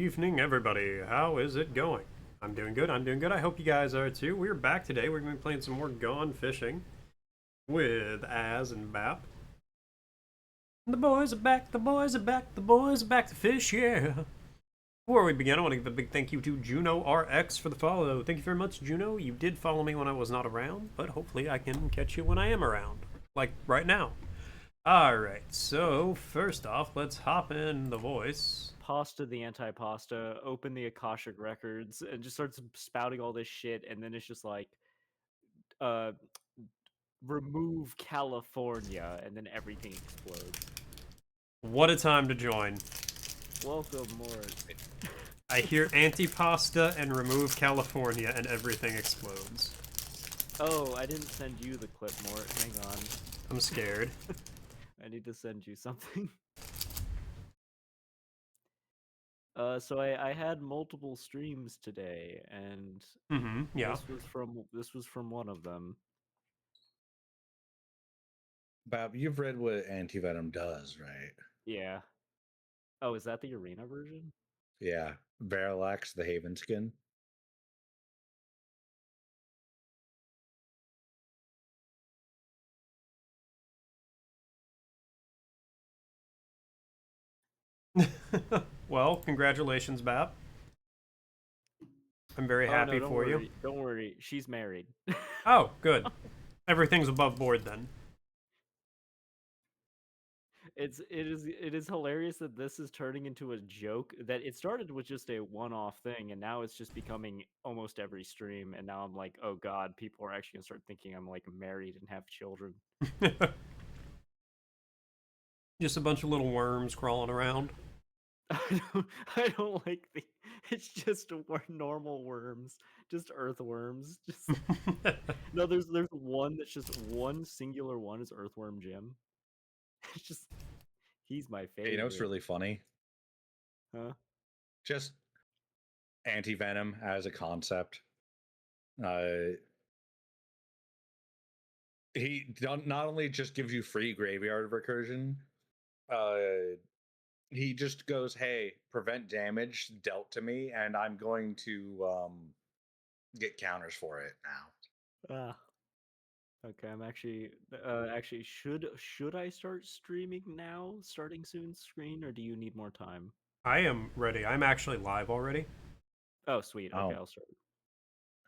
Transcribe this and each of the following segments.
evening, everybody. How is it going? I'm doing good. I'm doing good. I hope you guys are too. We're back today. We're going to be playing some more Gone Fishing with Az and Bap. The boys are back. The boys are back. The boys are back to fish. Yeah. Before we begin, I want to give a big thank you to Juno RX for the follow. Thank you very much, Juno. You did follow me when I was not around, but hopefully I can catch you when I am around, like right now. All right. So first off, let's hop in the voice. Pasta the anti-pasta, open the Akashic records, and just starts spouting all this shit, and then it's just like, uh, remove California, and then everything explodes. What a time to join. Welcome, Mort. I hear antipasta and remove California and everything explodes. Oh, I didn't send you the clip, Mort. Hang on. I'm scared. I need to send you something. So I had multiple streams today, and Yeah. this was from one of them. Bob, you've read what antivenom does, right? Yeah. Oh, is that the arena version? Yeah. Varilax, the Haven skin. Well, congratulations, Bap. I'm very Oh happy no, don't for you. worry. Don't worry. She's married. Oh, good. Everything's above board then. It is hilarious that this is turning into a joke, that it started with just a one-off thing and now it's just becoming almost every stream, and now I'm like, oh god, people are actually gonna start thinking I'm like married and have children. Just a bunch of little worms crawling around. I don't like the it's just normal worms, just earthworms. Just no, there's one that's just one singular one is Earthworm Jim. It's just he's my Hey, you know what's favorite. really funny? Huh? Just antivenom as a concept. Uh, not only just gives you free graveyard recursion, uh, he just goes, "Hey, prevent damage dealt to me, and I'm going to get counters for it now." Ah. Okay, I'm actually should I start streaming now, starting soon screen, or do you need more time? I am ready. I'm actually live already. Oh, sweet. Okay, Oh, I'll start.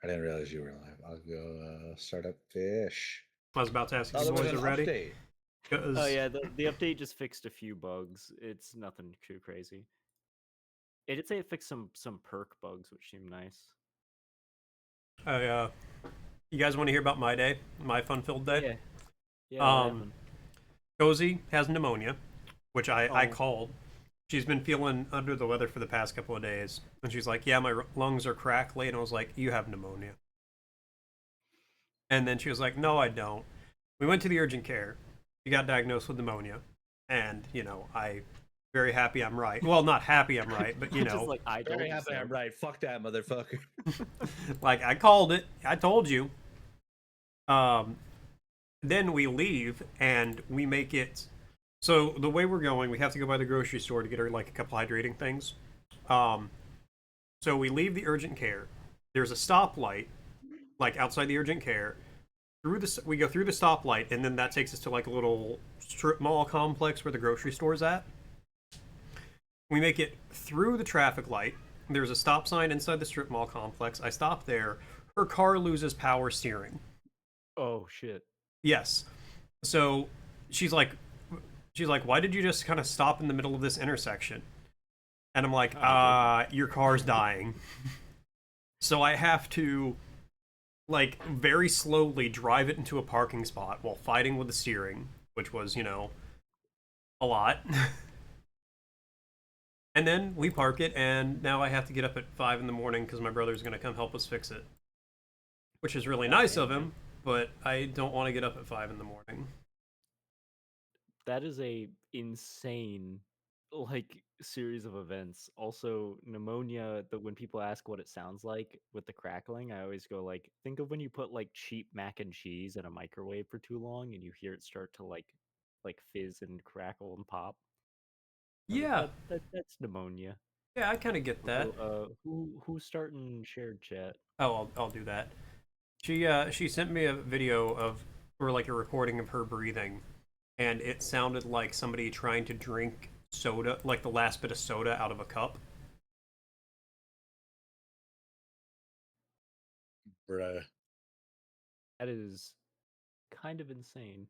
I didn't realize you were live. I'll go start up fish. I was about to ask if Oh, you there was boys an are ready. update. Oh Because yeah, the update just fixed a few bugs. It's nothing too crazy. It did say it fixed some perk bugs, which seemed nice. you guys want to hear about my day, my fun-filled day? Yeah, yeah. What Um, happened? Cozy has pneumonia, which I Oh, called. She's been feeling under the weather for the past couple of days, and she's like, "Yeah, my lungs are crackly," and I was like, "You have pneumonia." And then she was like, "No, I don't." We went to the urgent care. She got diagnosed with pneumonia, and I very happy I'm right. Well, not happy I'm right, but just like I Very told you happy so. I'm right. Fuck that motherfucker. like I called it. I told you. Um, then we leave and we make it. So the way we're going, we have to go by the grocery store to get her like a couple hydrating things. Um, so we leave the urgent care. There's a stoplight like outside the urgent care. We go through the stoplight, and then that takes us to like a little strip mall complex where the grocery store's at. We make it through the traffic light. There's a stop sign inside the strip mall complex. I stop there. Her car loses power steering. Oh shit. Yes. So she's like, why did you just kind of stop in the middle of this intersection? And I'm like, I didn't. your car's dying. So I have to like very slowly drive it into a parking spot while fighting with the steering, which was, a lot. And then we park it, and now I have to get up at 5 in the morning because my brother's going to come help us fix it, which is really God nice of damn, man. him. But I don't want to get up at 5 in the morning. That is a insane like series of events. Also, pneumonia, the when people ask what it sounds like with the crackling, I always go like, think of when you put like cheap mac and cheese in a microwave for too long and you hear it start to like fizz and crackle and pop. I'm like Yeah, that's pneumonia. Yeah, I kind of get that. So, who's starting shared chat? Oh, I'll do that. She sent me a video of, or like a recording of her breathing, and it sounded like somebody trying to drink soda, like the last bit of soda out of a cup. Bruh. That is kind of insane.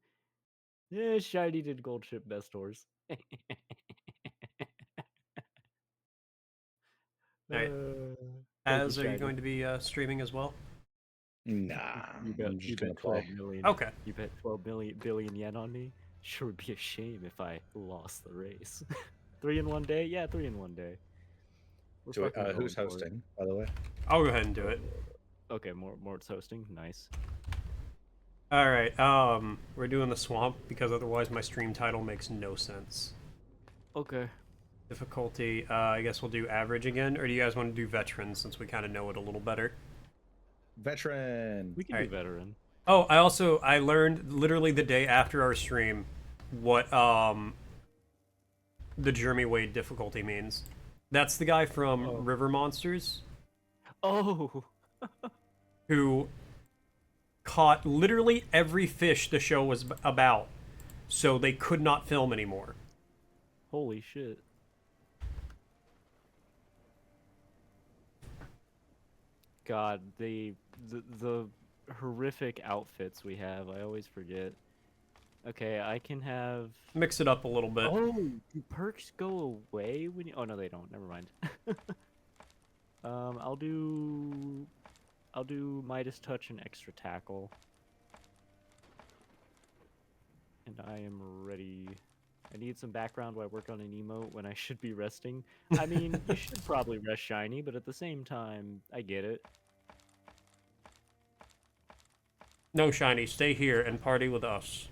Yeah, Shiny did gold ship best horse. All right, Thank you, as are you Shiny. going to be streaming as well? Nah, You bet. I'm You just gonna bet 12 play. million. Okay. You bet 12 billion yen on me. Sure would be a shame if I lost the race. 3 in 1 day? Yeah, 3 in 1 day. We're So, fucking going who's for it. hosting, by the way? I'll go ahead and do it. Okay, Mort's hosting. Nice. All right. We're doing the swamp because otherwise my stream title makes no sense. Okay. Difficulty. I guess we'll do average again, or do you guys want to do veteran since we kind of know it a little better? Veteran. We can All do right. veteran. Oh, I learned literally the day after our stream what the Jeremy Wade difficulty means. That's the guy from Oh. River Monsters Oh! who caught literally every fish the show was about, so they could not film anymore. Holy shit. God, the horrific outfits we have, I always forget. Okay, I can have... Mix it up a little bit. Oh, do perks go away when you... Oh, no, they don't. Never mind. I'll do Midas Touch and Extra Tackle. And I am ready. I need some background while I work on an emote when I should be resting. I mean, you should probably rest Shiny, but at the same time, I get it. No, Shiny, stay here and party with us.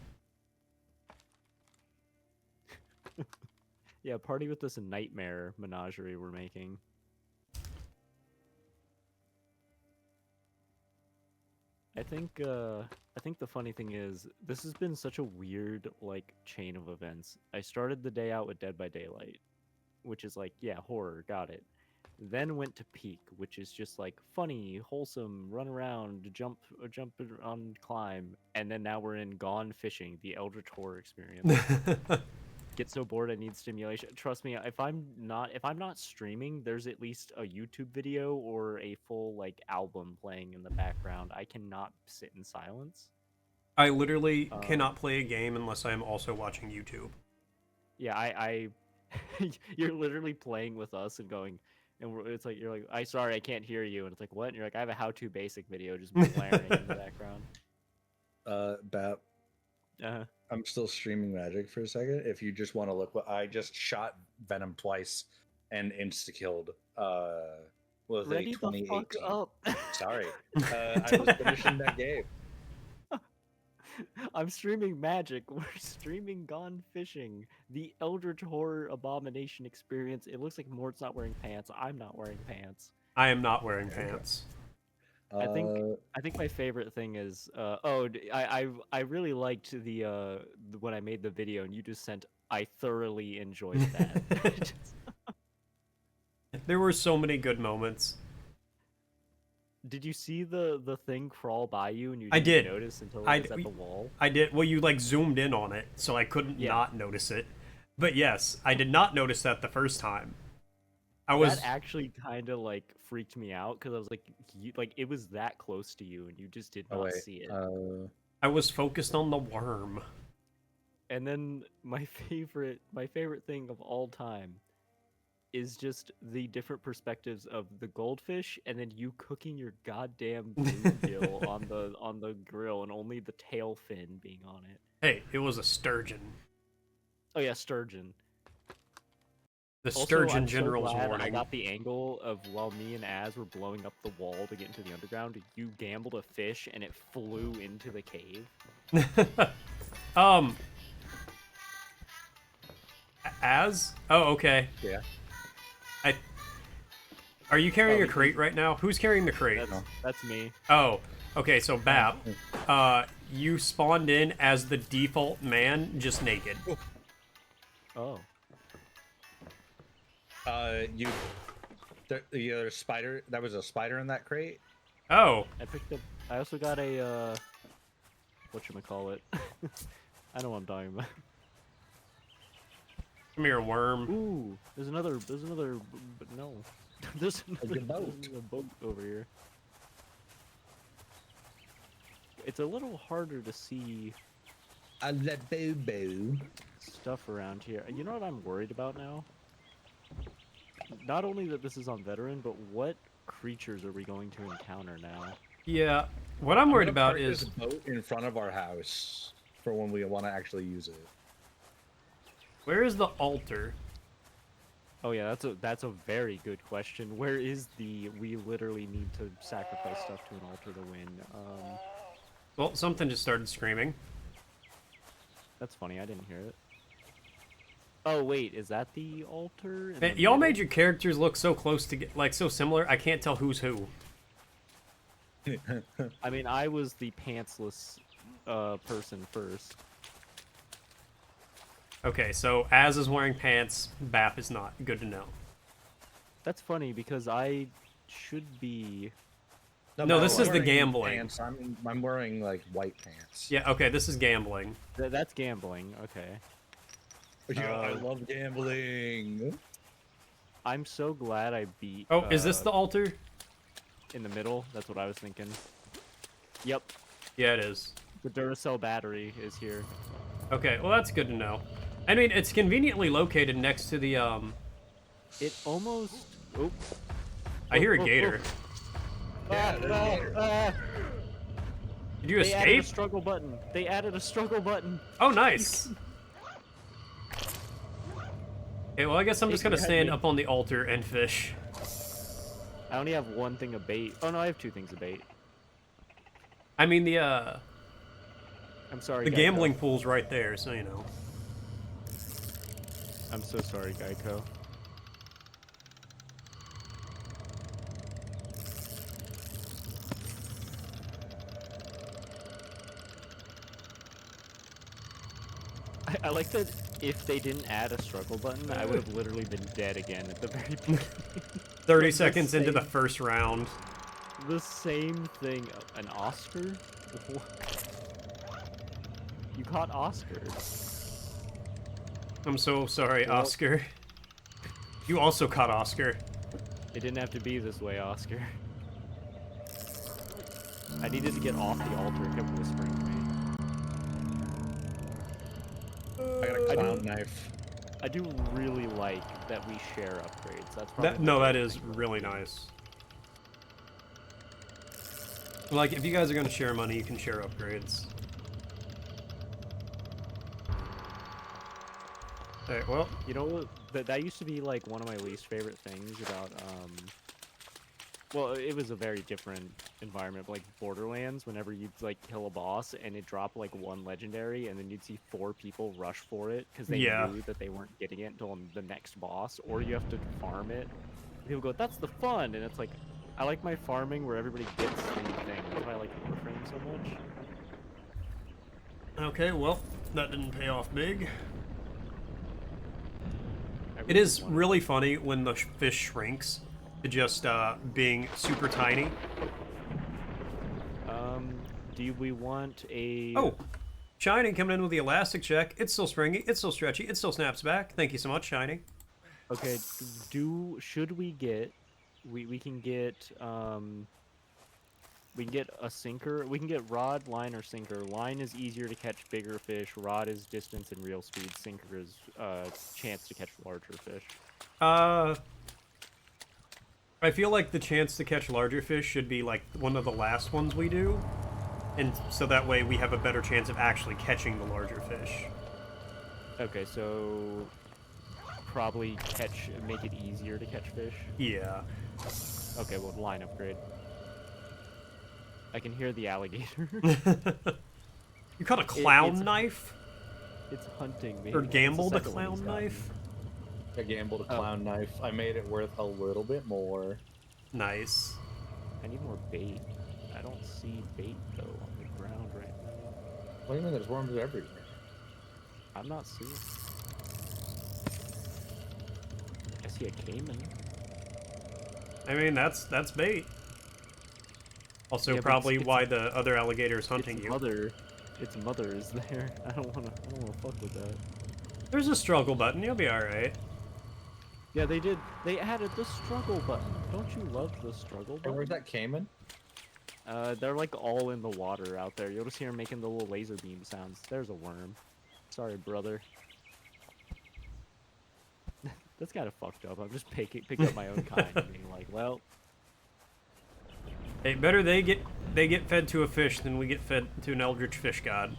Yeah, party with this nightmare menagerie we're making. I think the funny thing is, this has been such a weird, like, chain of events. I started the day out with Dead by Daylight, which is like, yeah, horror, got it. Then went to Peak, which is just like funny, wholesome, run around, jump on climb, and then now we're in Gone Fishing, the Eldritch horror experience. Get so bored I need stimulation. Trust me, if I'm not streaming, there's at least a YouTube video or a full like album playing in the background. I cannot sit in silence. I literally cannot play a game unless I am also watching YouTube. Yeah, I you're literally playing with us and going, and it's like, you're like, sorry, I can't hear you, and it's like, what? And you're like, I have a how-to basic video just blaring in the background. Bap. I'm still streaming Magic for a second. If you just want to look, what I just shot Venom twice and insta-killed. Was Ready a 2018. the fuck up. Sorry, I was finishing that game. I'm streaming Magic. We're streaming Gone Fishing, the Eldritch Horror Abomination experience. It looks like Mort's not wearing pants. I'm not wearing pants. I am not wearing pants. I think my favorite thing is I really liked the when I made the video and you just sent I thoroughly enjoyed that. There were so many good moments. Did you see the thing crawl by you and you I didn't did. notice until it was at the wall? I did. Well, you like zoomed in on it, so I couldn't not notice it. But yes, I did not notice that the first time. That actually kind of like freaked me out because I was like, it was that close to you and you just did not see it. I was focused on the worm. And then my favorite thing of all time is just the different perspectives of the goldfish and then you cooking your goddamn bluegill on the grill and only the tail fin being on it. Hey, it was a sturgeon. Oh yeah, sturgeon. The sturgeon I'm general's so glad warning. I got the angle of while me and Az were blowing up the wall to get into the underground, you gambled a fish and it flew into the cave. Az? Oh, okay. Yeah. Are you carrying a crate right now? Who's carrying the crate? That's me. Oh, okay, so Bap, you spawned in as the default man, just naked. Oh. You, the other spider. That was a spider in that crate. Oh, I picked up. I also got a whatchamacallit. I know what I'm talking about. come here, worm. Ooh, there's another. But no, there's another boat. there's a boat over here. It's a little harder to see A la boo. stuff around here. You know what I'm worried about now? Not only that this is on veteran, but what creatures are we going to encounter now? Yeah, what I'm worried about is this boat in front of our house for when we want to actually use it. where is the altar? Oh yeah, that's a very good question. Where is the we literally need to sacrifice stuff to an altar to win? Well, something just started screaming. That's funny. I didn't hear it. Oh wait, is that the altar? in Man, the y'all middle? made your characters look so close to like so similar. I can't tell who's who. I mean, I was the pantsless person first. Okay, so Az is wearing pants. Bap is not. Good to know. That's funny because I should be. No, this I'm is the wearing gambling. Pants. I'm wearing like white pants. Yeah. Okay, this is gambling. That's gambling. Okay. Yeah, I love gambling. I'm so glad I beat. Oh, is this the altar? in the middle? That's what I was thinking. Yep. Yeah, it is. The Duracell battery is here. Okay, well that's good to know. I mean, it's conveniently located next to the It almost. Oh. I hear a Oh, gator. Yeah, there's a gator. Did you They added a escape? struggle button. They added a struggle button. Oh, nice. Okay, well I guess I'm just gonna Gator had stand me. up on the altar and fish. I only have one thing of bait. Oh no, I have two things of bait. I mean the I'm sorry. the Geico. gambling pool's right there, so you know. I'm so sorry, Geico. I like that if they didn't add a struggle button, I would have literally been dead again at the very beginning. 30 The seconds into the same- first round. The same thing. An Oscar? You caught Oscar. I'm so sorry, Well- Oscar. You also caught Oscar. It didn't have to be this way, Oscar. I needed to get off the altar. It kept whispering to me. I got a I clown do- knife. I do really like that we share upgrades. That's probably That, my no, that favorite is thing. really nice. Like, if you guys are gonna share money, you can share upgrades. Alright, well, You know, that used to be like one of my least favorite things about well, it was a very different environment, but like Borderlands, whenever you'd like kill a boss and it dropped like one legendary and then you'd see 4 people rush for it because they Yeah. knew that they weren't getting it until the next boss, or you have to farm it. People go, that's the fun, and it's like, I like my farming where everybody gets the thing. That's why I like Warframe so much. okay, well, that didn't pay off big. I It really is wanted- really funny when the fish shrinks to just being super tiny. Do we want a? Oh, Shiny coming in with the elastic check. It's still springy, it's still stretchy, it still snaps back. Thank you so much, Shiny. Okay. Should we get? We can get We can get a sinker. We can get rod, line, or sinker. Line is easier to catch bigger fish. Rod is distance and real speed. Sinker is chance to catch larger fish. I feel like the chance to catch larger fish should be like one of the last ones we do. And so that way we have a better chance of actually catching the larger fish. Okay, so probably make it easier to catch fish. Yeah. Okay, well, line upgrade. I can hear the alligator. You caught a clown it's- knife? It's hunting me. Or It's the gambled a second one he's clown gotten. knife? I gambled a Oh. clown knife. I made it worth a little bit more. Nice. I need more bait. I don't see bait though on the ground right now. What do you mean? There's worms everywhere. I'm not seeing. I see a caiman. I mean, that's bait. Also, Yeah, but probably it's why the other alligator is hunting its you. mother. Its mother is there. I don't wanna fuck with that. There's a struggle button. You'll be all right. Yeah, they did. They added the struggle button. Don't you love the struggle Hey, button? where's that Cayman? They're like all in the water out there. You'll just hear them making the little laser beam sounds. There's a worm. Sorry, brother. That's kind of fucked up. I'm just picking up my own kind and being like, well, Hey, better they get fed to a fish than we get fed to an eldritch fish god.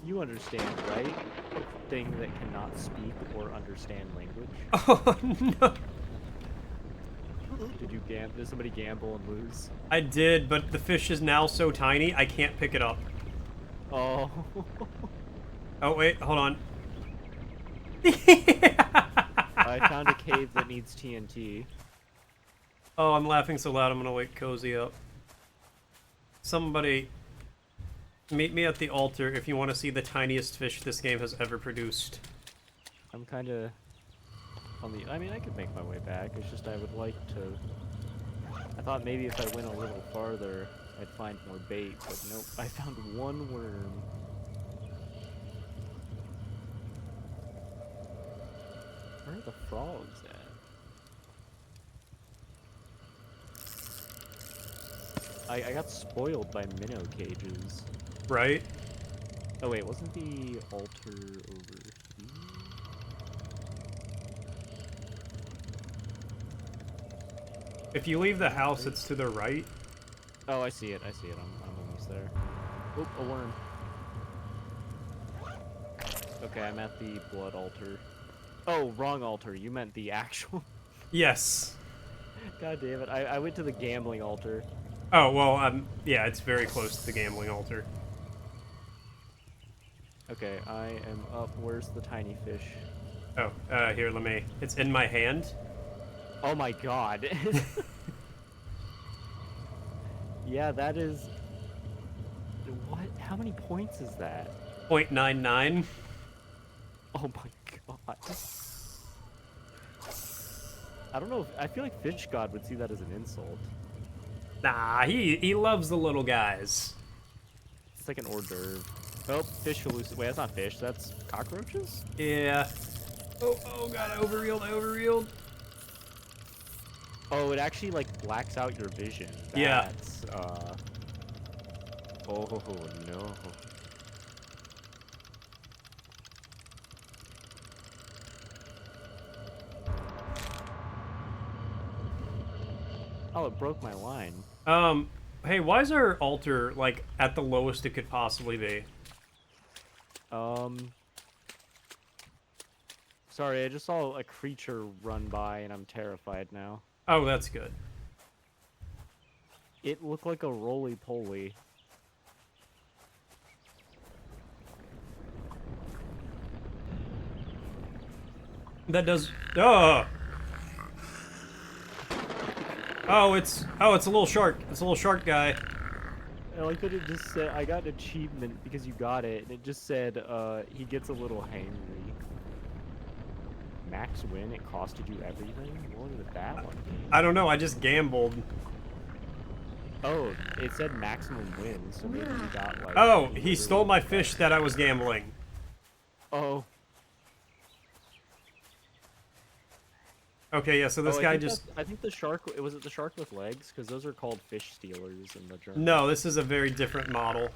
you understand, right? A thing that cannot speak or understand language. Oh no! Did somebody gamble and lose? I did, but the fish is now so tiny I can't pick it up. Oh. Oh wait, hold on. I found a cave that needs TNT. Oh, I'm laughing so loud I'm gonna wake Cozy up. Somebody meet me at the altar if you want to see the tiniest fish this game has ever produced. I'm kind of on the. I mean, I could make my way back. It's just I would like to. I thought maybe if I went a little farther, I'd find more bait, but nope. I found one worm. Where are the frogs at? I got spoiled by minnow cages. Right? Oh wait, wasn't the altar over here? If you leave the house, it's to the right. Oh, I see it. I see it. I'm almost there. Oop, a worm. Okay, I'm at the blood altar. Oh, wrong altar. You meant the actual. Yes. God damn it. I went to the gambling altar. Oh, well, yeah, it's very close to the gambling altar. Okay, I am up. Where's the tiny fish? Oh, here, let me... It's in my hand. Oh my god. Yeah, that is... What? How many points is that? 0.99. Oh my god. I don't know if... I feel like Fish God would see that as an insult. Nah, he loves the little guys. It's like an hors d'oeuvre. Oh, fish hallucinate. Wait, that's not fish. That's cockroaches? Yeah. Oh god, I overreeled. Oh, it actually, like, blacks out your vision. Yeah. That's, Oh, no. Oh, it broke my line. Hey, why is our altar, like, at the lowest it could possibly be? Sorry, I just saw a creature run by and I'm terrified now. Oh, that's good. It looked like a roly-poly. That does... Oh! Oh, it's a little shark. It's a little shark guy. I like that it just said, I got an achievement because you got it, and it just said, he gets a little hangry. Max win, it costed you everything? What did that one mean? I don't know, I just gambled. Oh, it said maximum win, so maybe you got like... Oh, he stole my fish that I was gambling. Oh. Okay, yeah, so this guy just... I think the shark... Was it the shark with legs? Because those are called fish stealers in the journal. No, this is a very different model.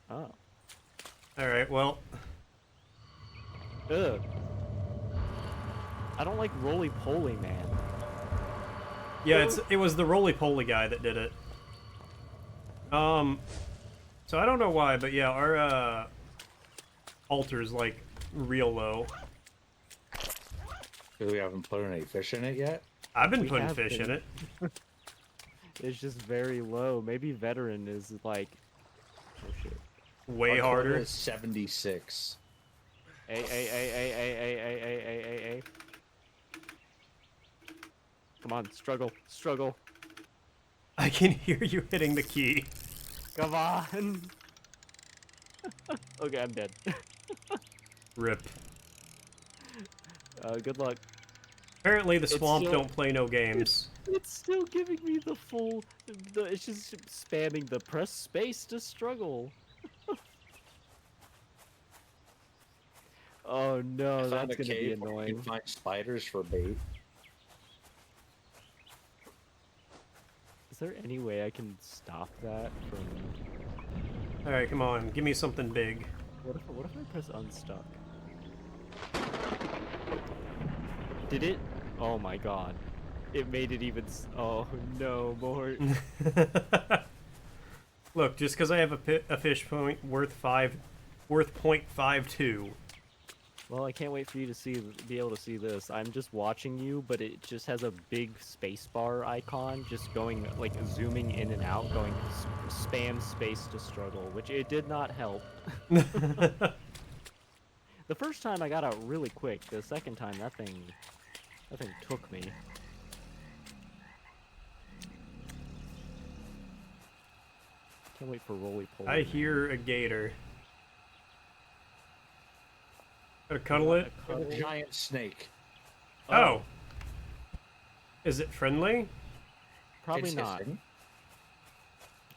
Oh. Alright, well... Ugh. I don't like roly-poly, man. Yeah, it was the roly-poly guy that did it. So I don't know why, but yeah, our, altar's, like, real low. We haven't put any fish in it yet? I've been We putting have fish been. in it. It's just very low. Maybe veteran is like... Oh, shit. Way Our quota harder. is 76. Hey. Come on, struggle. I can hear you hitting the key. Come on. Okay, I'm dead. Rip. Good luck. Apparently the It's swamp still- don't play no games. It's still giving me the full. It's just spamming the press space to struggle. Oh no, I found that's a gonna be cave where you annoying. can find spiders for bait. Is there any way I can stop that from? Alright, come on. Give me something big. What if I press unstuck? Did it? Oh my god. It made it even oh no, more. Look, just because I have a fish point worth 0.52. Well, I can't wait for you to be able to see this. I'm just watching you, but it just has a big spacebar icon, just going like zooming in and out, going spam space to struggle, which it did not help. The first time I got out really quick. The second time, that thing took me. Can't wait for roly poly. I hear a gator. Gotta cuddle it? A giant snake. Oh! Is it friendly? Probably It's not. hissing.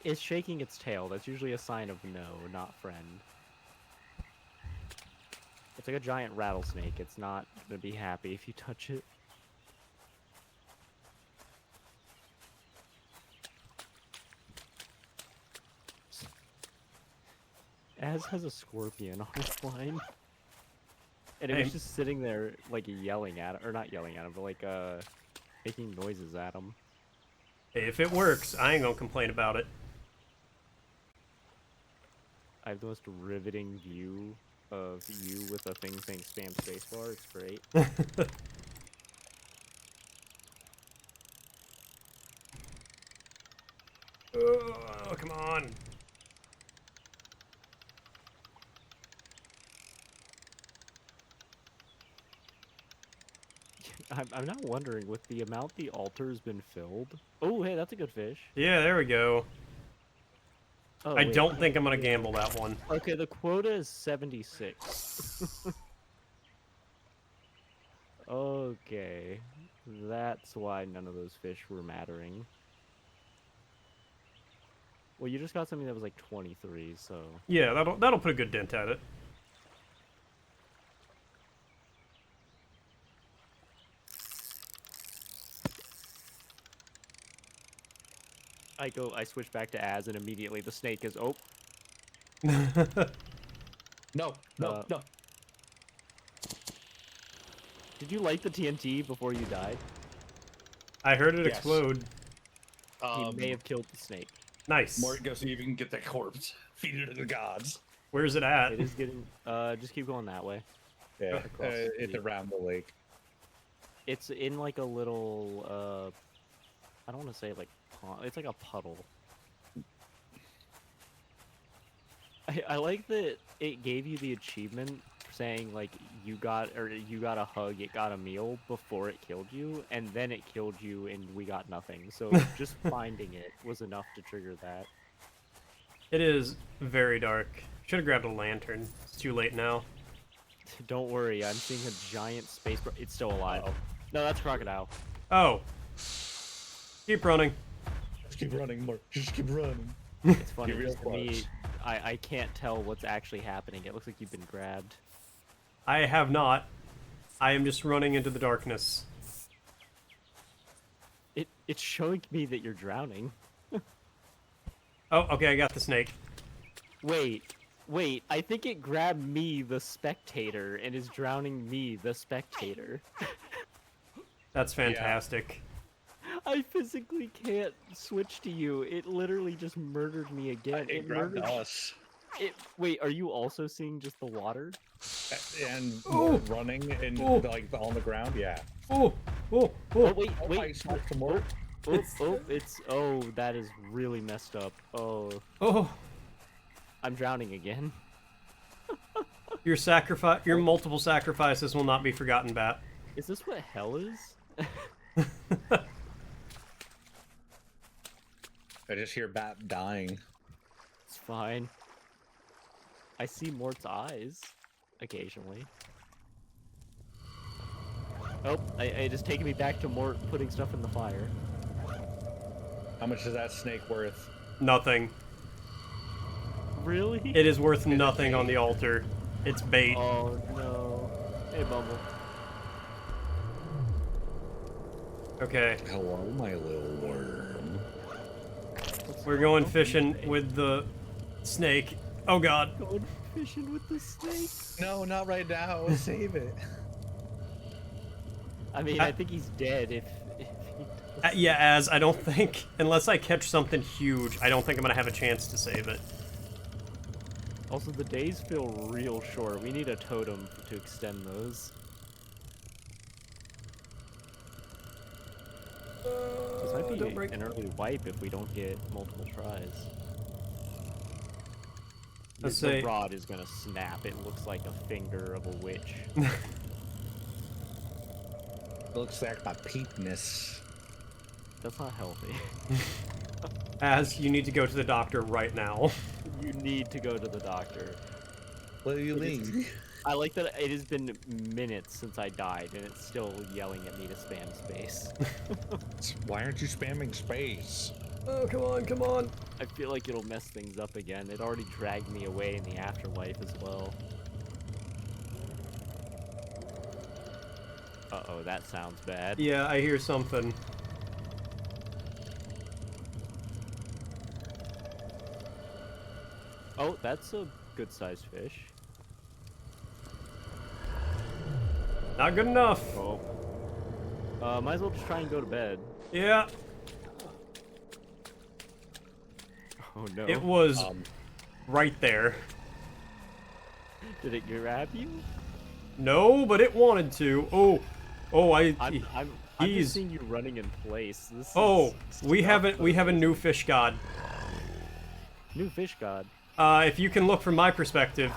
It's shaking its tail. That's usually a sign of no, not friend. It's like a giant rattlesnake. It's not gonna be happy if you touch it. Az has a scorpion on his line. And it was Hey. just sitting there, like, yelling at him. Or not yelling at him, but, like, making noises at him. Hey, if it works, I ain't gonna complain about it. I have the most riveting view of you with a thing saying spam spacebar. It's great. Oh, come on. I'm now wondering, with the amount the altar's been filled. Oh, hey, that's a good fish. Yeah, there we go. Oh, I wait, don't think I'm gonna gamble that one. Okay, the quota is 76. Okay, that's why none of those fish were mattering. Well, you just got something that was like 23, so... Yeah, that'll put a good dent at it. I switch back to Az, and immediately the snake is... Oh, No, no, no. did you light the TNT before you died? I heard it Yes. explode. He may have killed the snake. Nice. Mort, go see if you can get that corpse. Feed it to the gods. Where's it at? It is getting... just keep going that way. Yeah, Across the it's sea. around the lake. It's in like a little, I don't want to say like pond. It's like a puddle. I like that it gave you the achievement saying like you got a hug, it got a meal before it killed you, and then it killed you and we got nothing. So just finding it was enough to trigger that. It is very dark. Should have grabbed a lantern. It's too late now. Don't worry, I'm seeing a giant space. It's still alive. Uh-oh. No, that's crocodile. Oh. Keep running. Just keep running, Mort. Just keep running. It's funny Be real because to me, close. I can't tell what's actually happening. It looks like you've been grabbed. I have not. I am just running into the darkness. It's showing me that you're drowning. Oh, okay, I got the snake. Wait, I think it grabbed me, the spectator, and is drowning me, the spectator. That's fantastic. I physically can't switch to you. It literally just murdered me again. It grabbed murdered us. Wait, are you also seeing just the water? And Ooh. running and Ooh. like on the ground, yeah. Oh, oh, Oh, oh. wait, I wait. smacked some more. Oh, that is really messed up. Oh, Oh. I'm drowning again. Your multiple sacrifices will not be forgotten, Bat. Is this what hell is? I just hear Bat dying. It's fine. I see Mort's eyes occasionally. Oh, it is taking me back to more putting stuff in the fire. How much is that snake worth? Nothing. Really? It is worth Is it nothing on bait? the altar. It's bait. Oh no. Hey, Bumble. Okay. Hello, my little worm. We're going fishing with the snake. Oh god. Going fishing with the snake. No, not right now. Save it. I mean, I think he's dead if he does. Yeah, as I don't think, unless I catch something huge, I don't think I'm gonna have a chance to save it. Also, the days feel real short. We need a totem to extend those. This might don't be break. an early wipe if we don't get multiple tries. Let's The say- rod is gonna snap. It looks like a finger of a witch. Looks like my peepness. That's not healthy. As you need to go to the doctor right now. You need to go to the doctor. What do you mean? I like that it has been minutes since I died, and it's still yelling at me to spam space. Why aren't you spamming space? Oh, come on, come on. I feel like it'll mess things up again. It already dragged me away in the afterlife as well. Uh-oh, that sounds bad. Yeah, I hear something. Oh, that's a good-sized fish. Not good enough. Oh. Might as well just try and go to bed. Yeah, Oh no. it was right there. Did it grab you? No, but it wanted to. Oh, I'm he's- just seeing you running in place. This oh, is we have a new amazing. fish god. New fish god. If you can look from my perspective,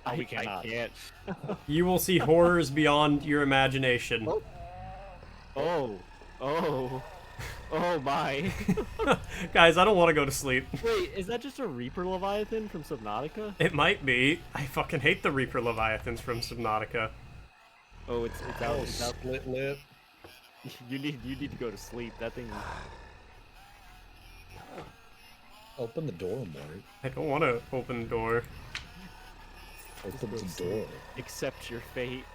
Oh, we I cannot. can't. you will see horrors beyond your imagination. Oh. Oh. Oh my. Guys, I don't want to go to sleep. Wait, is that just a Reaper Leviathan from Subnautica? It might be. I fucking hate the Reaper Leviathans from Subnautica. Oh, it's out. Oh, It's out. split lip. You need to go to sleep. That thing. Open the door, Mort. I don't want to open the door. Open go to the sleep. door. Accept your fate.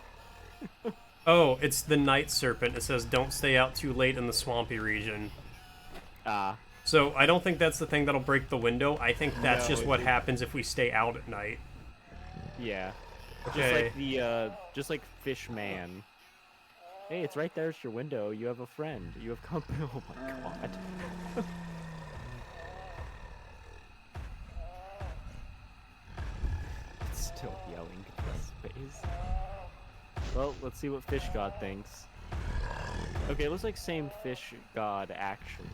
Oh, it's the night serpent. It says don't stay out too late in the swampy region. Ah. So I don't think that's the thing that'll break the window. I think that's No, just what it- happens if we stay out at night. Yeah. Okay. Just like the just like Fish Man. Hey, it's right there at your window. You have a friend. You have company. Oh my god. It's still yelling at this space. Well, let's see what Fish God thinks. Okay, it looks like same Fish God actually.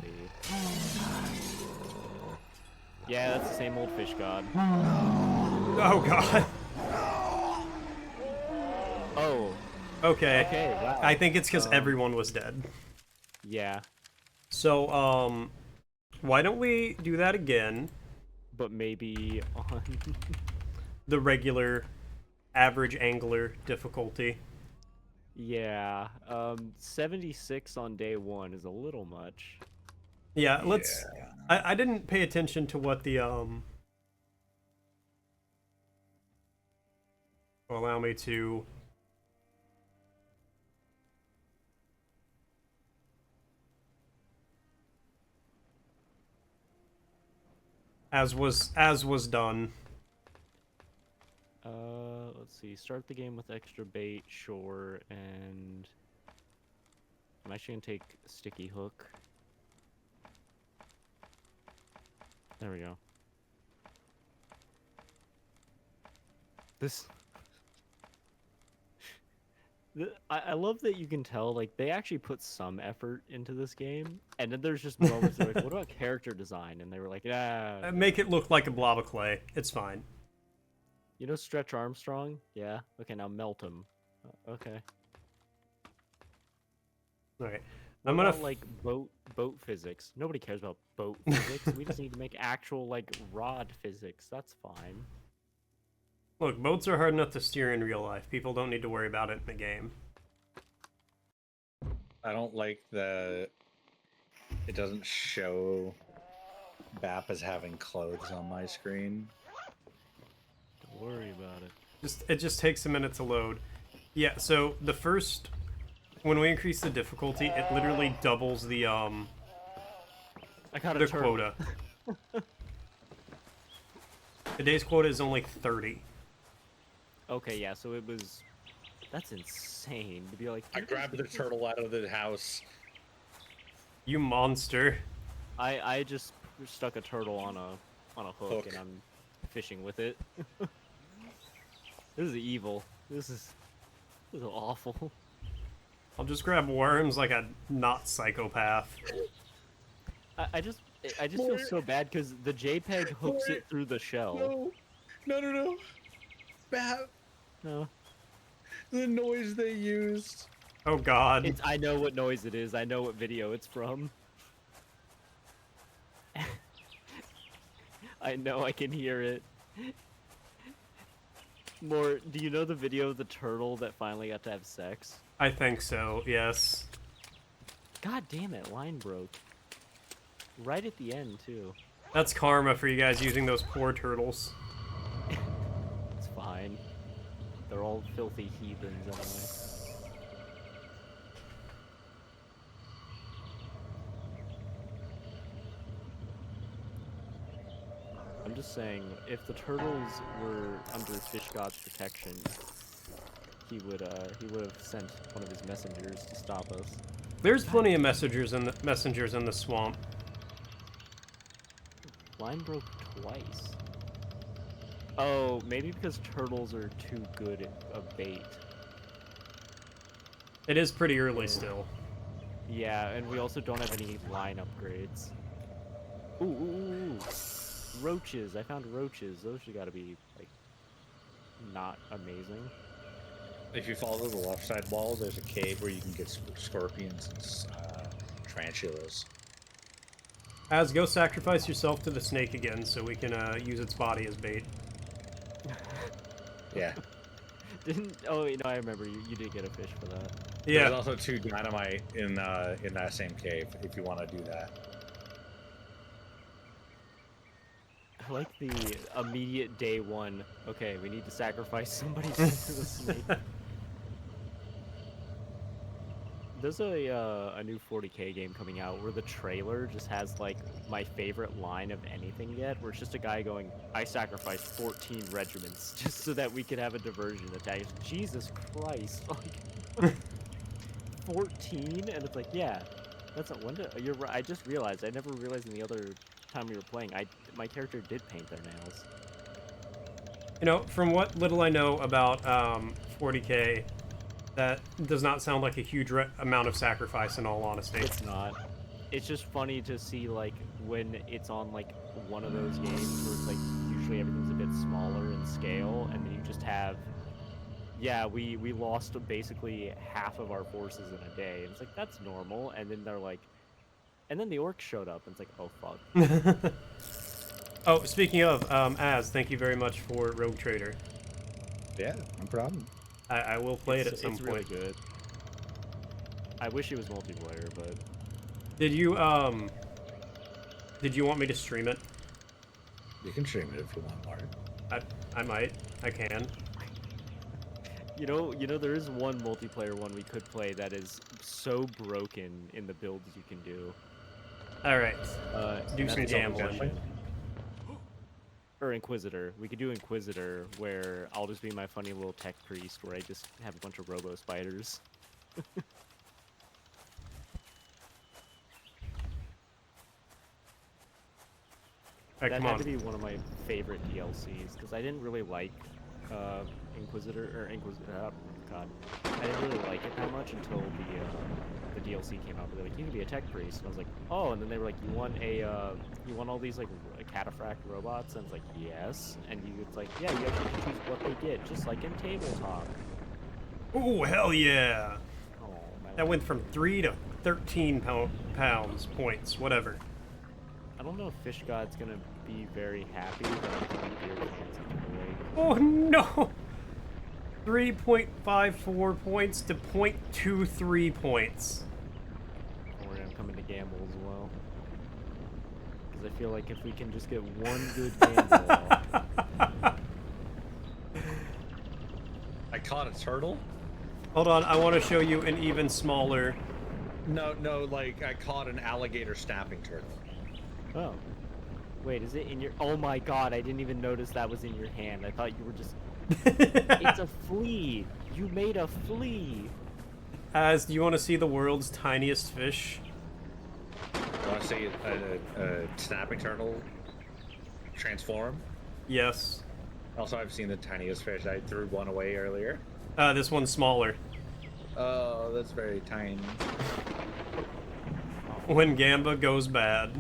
Yeah, that's the same old Fish God. Oh god. Oh, Okay. okay, wow. I think it's because everyone was dead. Yeah, So, why don't we do that again? but maybe on The regular, average angler difficulty. yeah, 76 on day one is a little much. Yeah, let's. I didn't pay attention to what the allow me to. As was done. Let's see. Start the game with extra bait, sure, and I'm actually gonna take sticky hook. There we go. This. I love that you can tell, like, they actually put some effort into this game, and then there's just moments where, like, what about character design? And they were like, ah. Make it look like a blob of clay. It's fine. You know Stretch Armstrong? Yeah? Okay, now melt him. Okay. Okay. What I'm gonna about, like, boat physics? Nobody cares about boat physics. We just need to make actual, like, rod physics. That's fine. look. Boats are hard enough to steer in real life. People don't need to worry about it in the game. I don't like the. It doesn't show Bap as having clothes on my screen. Don't worry about it. It just takes a minute to load. Yeah, so the first when we increase the difficulty, it literally doubles the I got a the turtle. quota. Today's quota is only 30. Okay, yeah, so it was. That's insane to be like. I grabbed the turtle out of the house. You monster. I just stuck a turtle on a hook, and I'm fishing with it. This is evil. This is awful. I'll just grab worms like a not psychopath. I just feel so bad because the JPEG hooks it through the shell. No. Bap. No. The noise they used. Oh god. I know what noise it is. I know what video it's from. I know I can hear it. More, do you know the video of the turtle that finally got to have sex? I think so, yes. God damn it, line broke. Right at the end, too. That's karma for you guys using those poor turtles. It's fine. They're all filthy heathens anyway. I'm just saying, if the turtles were under Fish God's protection, he would have sent one of his messengers to stop us. There's plenty of messengers in the swamp. Line broke twice. Oh, maybe because turtles are too good a bait. It is pretty early still. Yeah, and we also don't have any line upgrades. Ooh. Roaches. I found roaches. Those should gotta be, like, not amazing. If you follow the left side wall, there's a cave where you can get scorpions and tarantulas. Az, go sacrifice yourself to the snake again so we can use its body as bait. Yeah. Oh, you know, I remember you did get a fish for that. Yeah. There's also 2 dynamite in that same cave if you want to do that. I like the immediate day one. Okay, we need to sacrifice somebody to the snake. There's a new 40k game coming out where the trailer just has like my favorite line of anything yet, where it's just a guy going, "I sacrificed 14 regiments just so that we could have a diversion attack." Jesus Christ, like 14, and it's like, yeah, that's not one. You're right. I just realized. I never realized in the other time we were playing, my character did paint their nails. You know, from what little I know about 40k, that does not sound like a huge amount of sacrifice, in all honesty. It's not. It's just funny to see, like, when it's on, like, one of those games where it's, like, usually everything's a bit smaller in scale, and then you just have, yeah, we lost basically half of our forces in a day. And it's like, that's normal. And then they're like, and then the orcs showed up, and it's like, oh, fuck. Oh, speaking of, Az, thank you very much for Rogue Trader. Yeah, no problem. I will play it at some It's point. really good. I wish it was multiplayer, but... Did you want me to stream it? You can stream it if you want, Mark. I might. I can. You know, there is one multiplayer one we could play that is so broken in the builds you can do. Alright. Do That's some gambling. Inquisition. Or Inquisitor. We could do Inquisitor, where I'll just be my funny little tech priest, where I just have a bunch of robo spiders. Alright, That come had on. to be one of my favorite DLCs, because I didn't really like Inquisitor. Oh god, I didn't really like it that much until the DLC came out. Where they're like, you can be a tech priest, and I was like, oh. And then they were like, you want all these like cataphract robots, and it's like, yes. And it's like, yeah, you actually choose what they get, just like in tabletop. Ooh, hell yeah! Oh, That went from 3 to 13 points, whatever. I don't know if Fish God's gonna be very happy that I'm throwing beer cans into the lake. Oh no! 3.54 points to 0.23 points. because I feel like if we can just get one good gamble off. I caught a turtle. Hold on, I want to show you an even smaller. No, like I caught an alligator snapping turtle. Oh. Wait, is it in your... Oh my god, I didn't even notice that was in your hand. I thought you were just... It's a flea! You made a flea! Do you want to see the world's tiniest fish? Want to see a snapping turtle transform? Yes. Also, I've seen the tiniest fish. I threw one away earlier. This one's smaller. Oh, that's very tiny. When Gamba goes bad.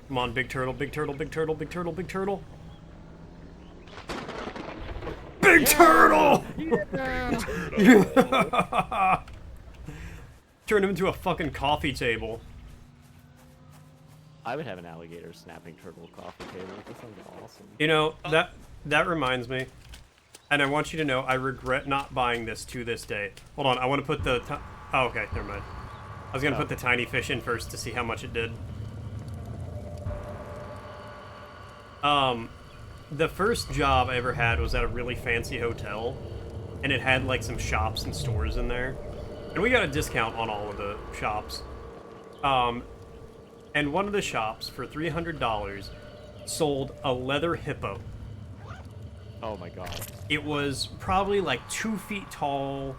Come on, big turtle, big turtle, big turtle, big turtle, big turtle. Big turtle! Yeah! Turn him into a fucking coffee table. I would have an alligator snapping turtle coffee table. That sounds awesome. You know, that reminds me. And I want you to know, I regret not buying this to this day. Hold on, I want to put the... Oh, okay, never mind. I was going to put the tiny fish in first to see how much it did. The first job I ever had was at a really fancy hotel. And it had, like, some shops and stores in there. And we got a discount on all of the shops. And one of the shops, for $300, sold a leather hippo. Oh my god. It was probably like 2 feet tall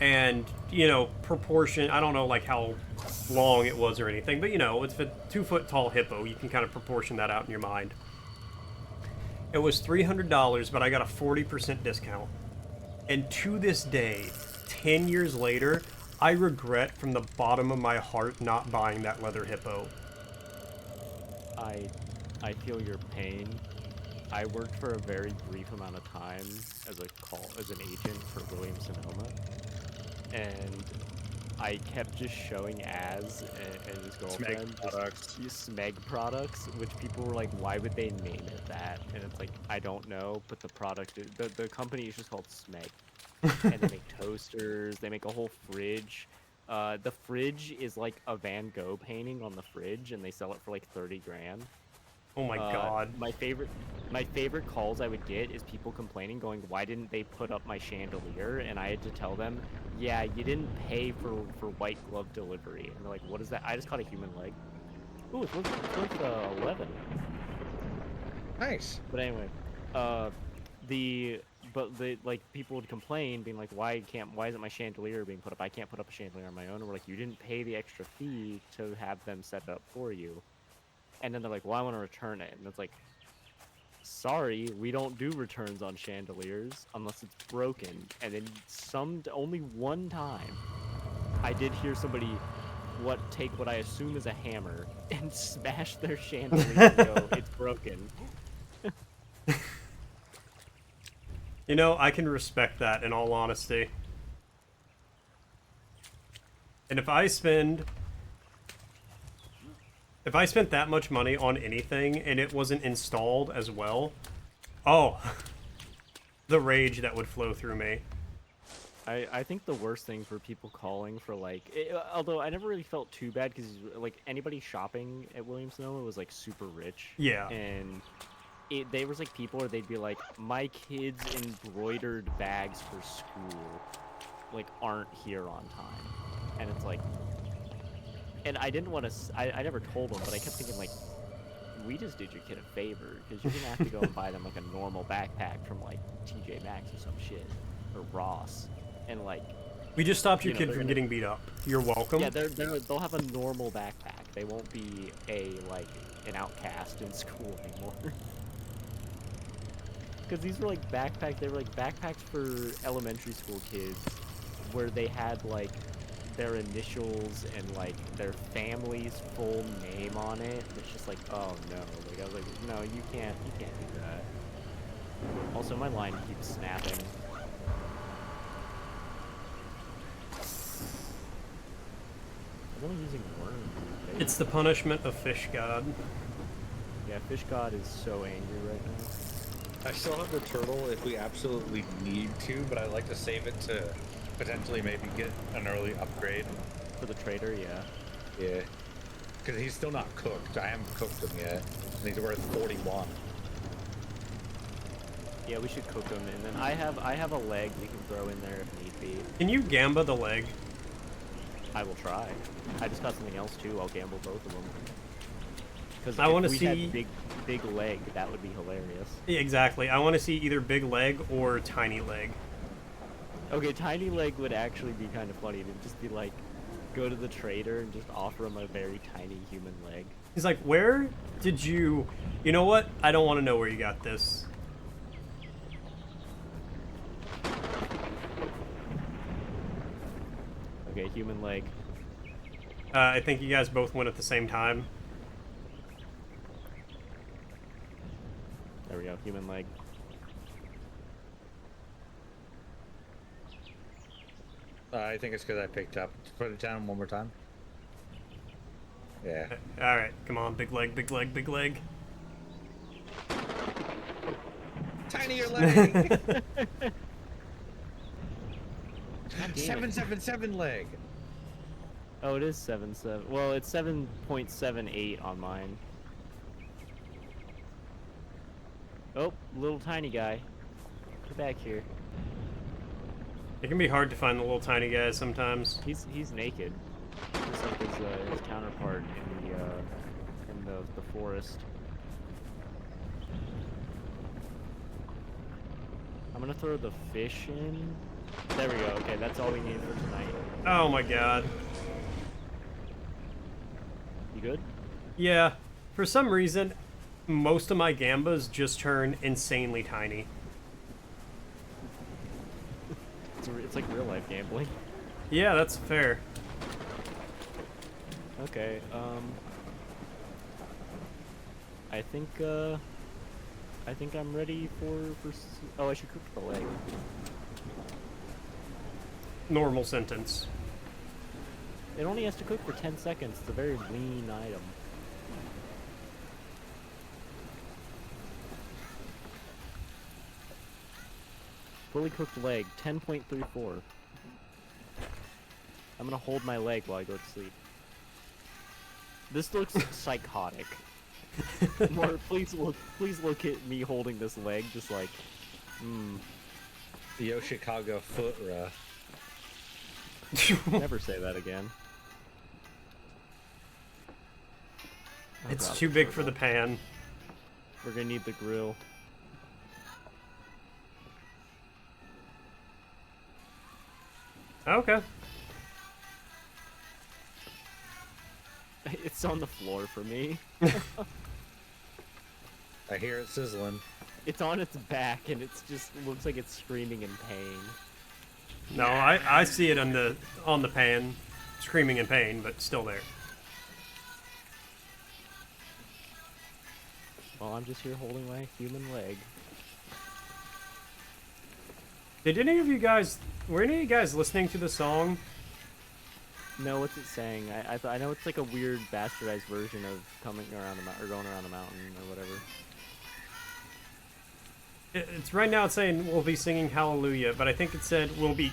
and, you know, proportion, I don't know like how long it was or anything, but you know, it's a 2 foot tall hippo. You can kind of proportion that out in your mind. It was $300, but I got a 40% discount. And to this day, 10 years later, I regret from the bottom of my heart not buying that leather hippo. I feel your pain. I worked for a very brief amount of time as an agent for Williams-Sonoma, and I kept just showing ads and his girlfriend Smeg products, which people were like, why would they name it that? And it's like, I don't know, but the product is, the company is just called Smeg, and they make toasters, they make a whole fridge. The fridge is like a Van Gogh painting on the fridge, and they sell it for like 30 grand. Oh my god. My favorite calls I would get is people complaining, going, why didn't they put up my chandelier? And I had to tell them, yeah, you didn't pay for white glove delivery. And they're like, what is that? I just caught a human leg. Ooh, it's worth 11. Nice. But anyway, like people would complain, being like, why isn't my chandelier being put up? I can't put up a chandelier on my own. And we're like, you didn't pay the extra fee to have them set it up for you. And then they're like, well, I want to return it. And it's like, sorry, we don't do returns on chandeliers unless it's broken. And then only one time, I did hear somebody take what I assume is a hammer and smash their chandelier and go, it's broken. You know, I can respect that in all honesty. And if I spent that much money on anything and it wasn't installed as well, oh, the rage that would flow through me. I think the worst thing for people calling for although I never really felt too bad because like anybody shopping at Williams-Sonoma was like super rich. Yeah. And there was like people where they'd be like, my kids' embroidered bags for school like aren't here on time, and it's like. And I didn't want to, I never told them, but I kept thinking, like, we just did your kid a favor, because you're going to have to go and buy them, like, a normal backpack from, like, TJ Maxx or some shit, or Ross, and, like... We just stopped your kid from getting beat up. You're welcome. Yeah, they'll have a normal backpack. They won't be an outcast in school anymore. Because these were, like, backpacks for elementary school kids, where they had, like... their initials and like their family's full name on it. It's just like, oh no. Like I was like, no, you can't do that. Also, my line keeps snapping. I'm only using worms. It's the punishment of Fish God. Yeah, Fish God is so angry right now. I still have the turtle if we absolutely need to, but I like to save it to potentially maybe get an early upgrade. For the trader, yeah. Yeah. because he's still not cooked. I haven't cooked him yet. And he's worth 41. Yeah, we should cook them, and then I have a leg we can throw in there if need be. Can you gamba the leg? I will try. I just got something else too. I'll gamble both of them. Because I want if to we see had big leg, that would be hilarious. Yeah, exactly. I want to see either big leg or tiny leg. Okay, tiny leg would actually be kind of funny. To just be like, go to the trader and just offer him a very tiny human leg. He's like, where did you... You know what? I don't want to know where you got this. Okay, human leg. I think you guys both went at the same time. There we go, human leg. I think it's because I picked up. Put it down one more time. Yeah. Alright, come on. Big leg, big leg, big leg. Tinier leg! God damn it. 777 leg! Oh, it is 7.7. Well, it's 7.78 on mine. Oh, little tiny guy. Get back here. It can be hard to find the little tiny guys sometimes. He's naked, just like his counterpart in the forest. I'm gonna throw the fish in. There we go. Okay, that's all we need for tonight. Oh my god. You good? Yeah. For some reason, most of my gambas just turn insanely tiny. It's like real life gambling. Yeah, that's fair. Okay. I think I'm ready for. Oh, I should cook the leg. Normal sentence. It only has to cook for 10 seconds. It's a very lean item. Fully cooked leg, 10.34. I'm gonna hold my leg while I go to sleep. This looks psychotic. More, please look at me holding this leg, just like, Yo, Chicago foot rough. Never say that again. Oh It's God, too the big for turtle. the pan. We're gonna need the grill. Okay. It's on the floor for me. I hear it sizzling. It's on its back and it's just looks like it's screaming in pain. No, I see it on the pan, screaming in pain, but still there. Well, I'm just here holding my human leg. Were any of you guys listening to the song? No, what's it saying? I know it's like a weird bastardized version of coming around the mountain or going around the mountain or whatever. It's right now. It's saying we'll be singing Hallelujah, but I think it said we'll be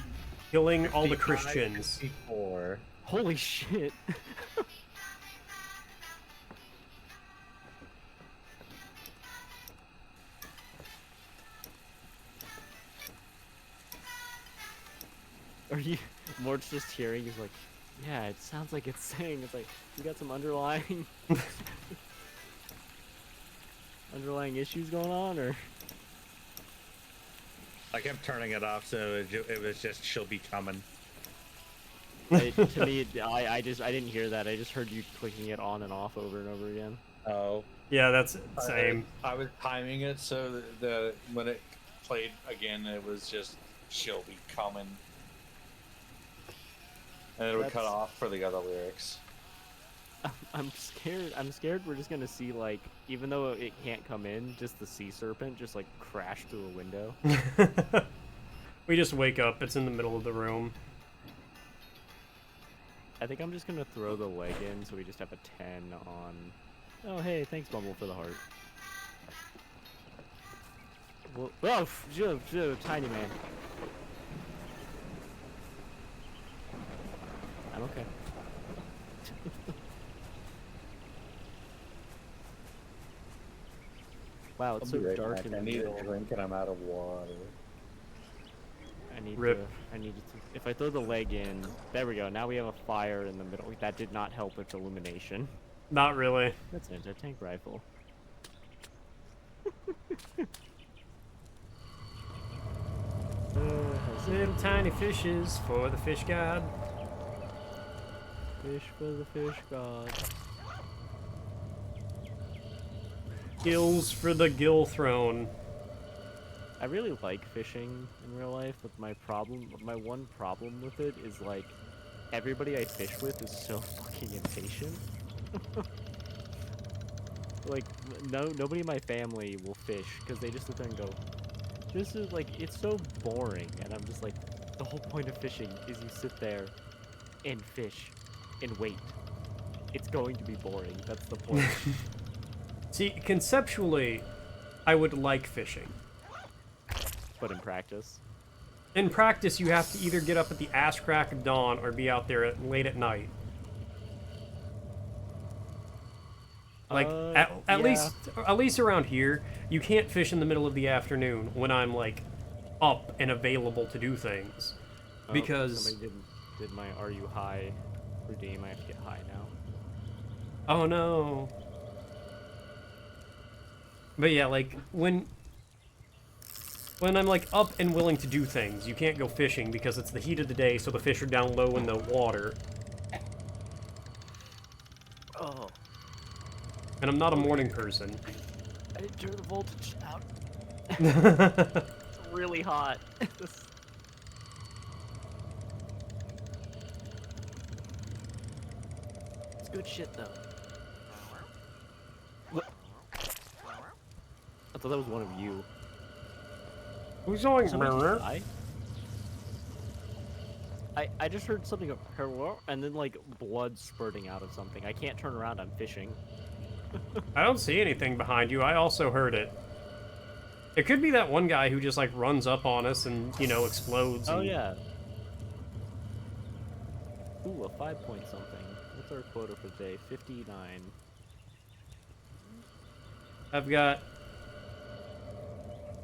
killing all the 55, Christians. 54. Holy shit! Are you? Mort's just hearing. He's like, yeah, it sounds like it's saying. It's like you got some underlying issues going on, or? I kept turning it off, so it was just she'll be coming. To me, I didn't hear that. I just heard you clicking it on and off over and over again. Oh. Yeah, that's same. I was timing it so when it played again, it was just she'll be coming. And it would cut off for the other lyrics. I'm scared. I'm scared we're just gonna see, like, even though it can't come in, just the sea serpent just like crash through a window. We just wake up. It's in the middle of the room. I think I'm just gonna throw the leg in, so we just have a 10 on. Oh hey, thanks Bumble for the heart. Well, tiny man. I'm okay. Wow, I'll it's be so right dark back. in I the need middle. a drink and I'm out of water. I need Rip. to. I need to. If I throw the leg in, there we go. Now we have a fire in the middle. That did not help with illumination. Not really. That's an anti-tank rifle. Little tiny fishes for the fish god. Fish for the fish god. Gills for the gill throne. I really like fishing in real life, but my one problem with it is like everybody I fish with is so fucking impatient. Like nobody in my family will fish because they just sit there and go, "This is like it's so boring," and I'm just like, the whole point of fishing is you sit there and fish and wait. It's going to be boring. That's the point. See, conceptually, I would like fishing. But in practice, In practice, you have to either get up at the ass crack of dawn or be out there late at night. Like at yeah. least around here, you can't fish in the middle of the afternoon when I'm like up and available to do things, Oh, because somebody did my "Are you high?" redeem. I have to get high now. oh no. But yeah, like when I'm like up and willing to do things, you can't go fishing because it's the heat of the day, so the fish are down low in the water, Oh, and I'm not a morning person. I didn't turn the voltage out. It's really hot. It's good shit though. I thought that was one of you. Who's going? Did somebody just die? I just heard something of hello, and then like blood spurting out of something. I can't turn around. I'm fishing. I don't see anything behind you. I also heard it. It could be that one guy who just like runs up on us and, you know, explodes. Oh and... yeah. Ooh, a 5-point something. What's our quota for today? 59. I've got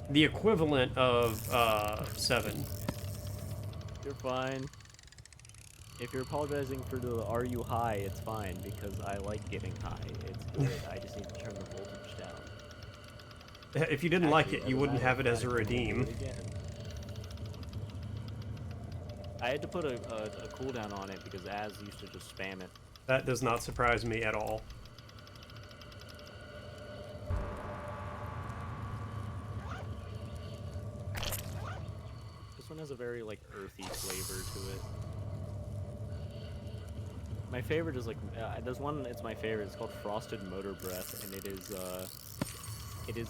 the equivalent of 7. You're fine. If you're apologizing for the "Are you high?" it's fine because I like getting high. It's good. I just need to turn the voltage down. If you didn't like Actually, it, you wouldn't have it as a redeem. Do it again. I had to put a cooldown on it because Az used to just spam it. That does not surprise me at all. This one has a very like earthy flavor to it. My favorite is like there's one. It's my favorite. It's called Frosted Motor Breath, and it is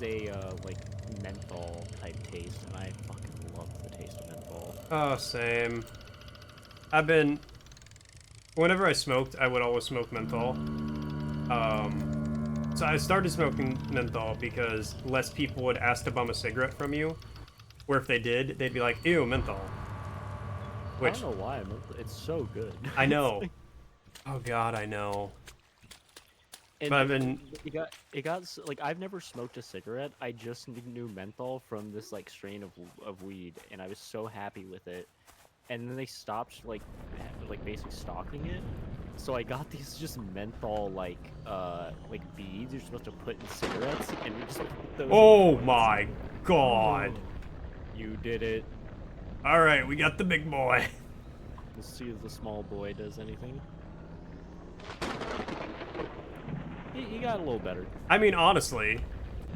a like menthol type taste, and I fucking love the taste of menthol. Oh, same. Whenever I smoked, I would always smoke menthol. So I started smoking menthol because less people would ask to bum a cigarette from you. Or if they did, they'd be like, ew, menthol. Which, I don't know why. It's so good. I know. Oh god, I know. And But I've been... like I've never smoked a cigarette. I just knew menthol from this like strain of weed, and I was so happy with it. And then they stopped like basically stocking it. So I got these just menthol like beads you're supposed to put in cigarettes, and we just put those. Oh my god. Oh, you did it. Alright, we got the big boy. Let's see if the small boy does anything. He got a little better. I mean, honestly,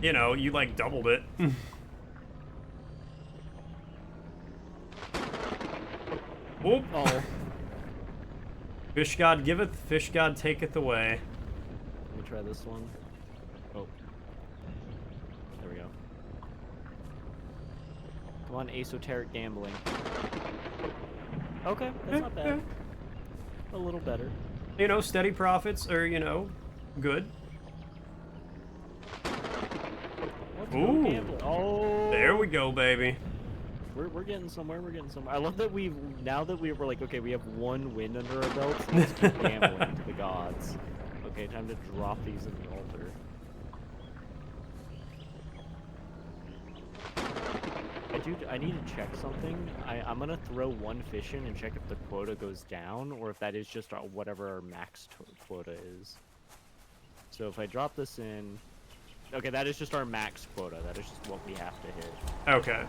you know, you like doubled it. Oop. Oh. Fish god giveth, fish god taketh away. Let me try this one. Oh. There we go. Come on, esoteric gambling. Okay, that's not bad. A little better. You know, steady profits are, you know, good. Let's go Ooh. gambling. Oh. There we go, baby. We're getting somewhere. We're getting somewhere. I love that now that we're like, okay, we have one win under our belts. Let's keep gambling to the gods. Okay, time to drop these in the altar. Dude, I need to check something. I'm gonna throw one fish in and check if the quota goes down, or if that is just whatever our max quota is. So if I drop this in... Okay, that is just our max quota. That is just what we have to hit. Okay.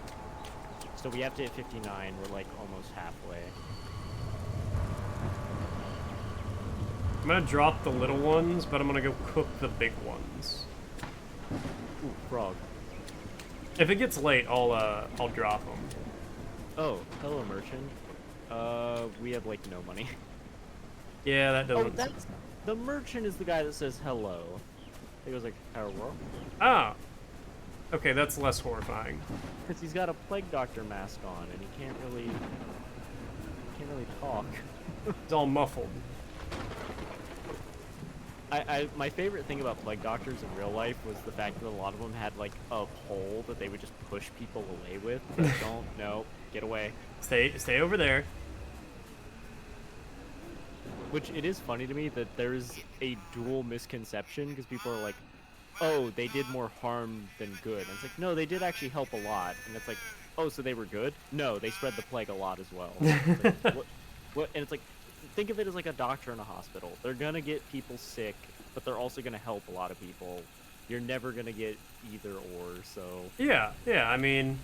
So we have to hit 59. We're like almost halfway. I'm gonna drop the little ones, but I'm gonna go cook the big ones. Ooh, frog. If it gets late, I'll drop them. Oh, hello, merchant. We have like no money. Yeah, that Oh, doesn't. that's... The merchant is the guy that says hello. He goes like, hello? Ah. Okay, that's less horrifying. Because he's got a plague doctor mask on, and he can't really talk. It's all muffled. My favorite thing about plague doctors in real life was the fact that a lot of them had like a pole that they would just push people away with. But no, get away. Stay over there. Which it is funny to me that there's a dual misconception because people are like, oh, they did more harm than good. And it's like, no, they did actually help a lot. And it's like, oh, so they were good? No, they spread the plague a lot as well. It's like, what? And it's like, think of it as like a doctor in a hospital. They're gonna get people sick, but they're also gonna help a lot of people. You're never gonna get either or. So Yeah. I mean,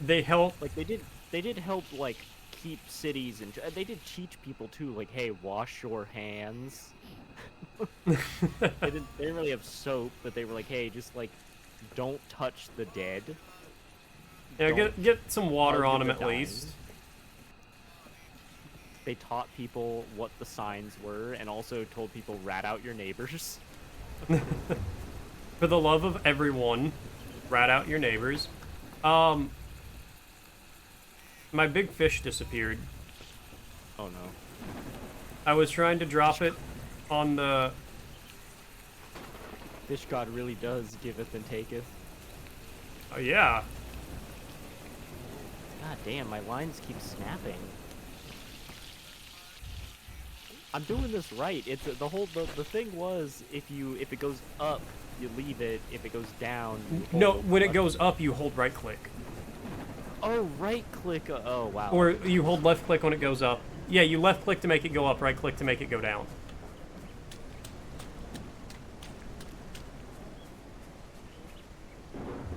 they help. like they did help like keep cities, and they did teach people too. Like, hey, wash your hands. They didn't really have soap, but they were like, hey, just like don't touch the dead. Yeah, get some water argue on them the at dying. least. They taught people what the signs were, and also told people rat out your neighbors. For the love of everyone, rat out your neighbors. My big fish disappeared. Oh no. I was trying to drop it on the... Fish god really does giveth and taketh. Oh, yeah. God damn, my lines keep snapping. I'm doing this right. It's the thing was if it goes up, you leave it. If it goes down, you No, hold when it button. goes up, you hold right click. Oh, right click. Oh wow. Or you hold left click when it goes up. Yeah, you left click to make it go up, right click to make it go down.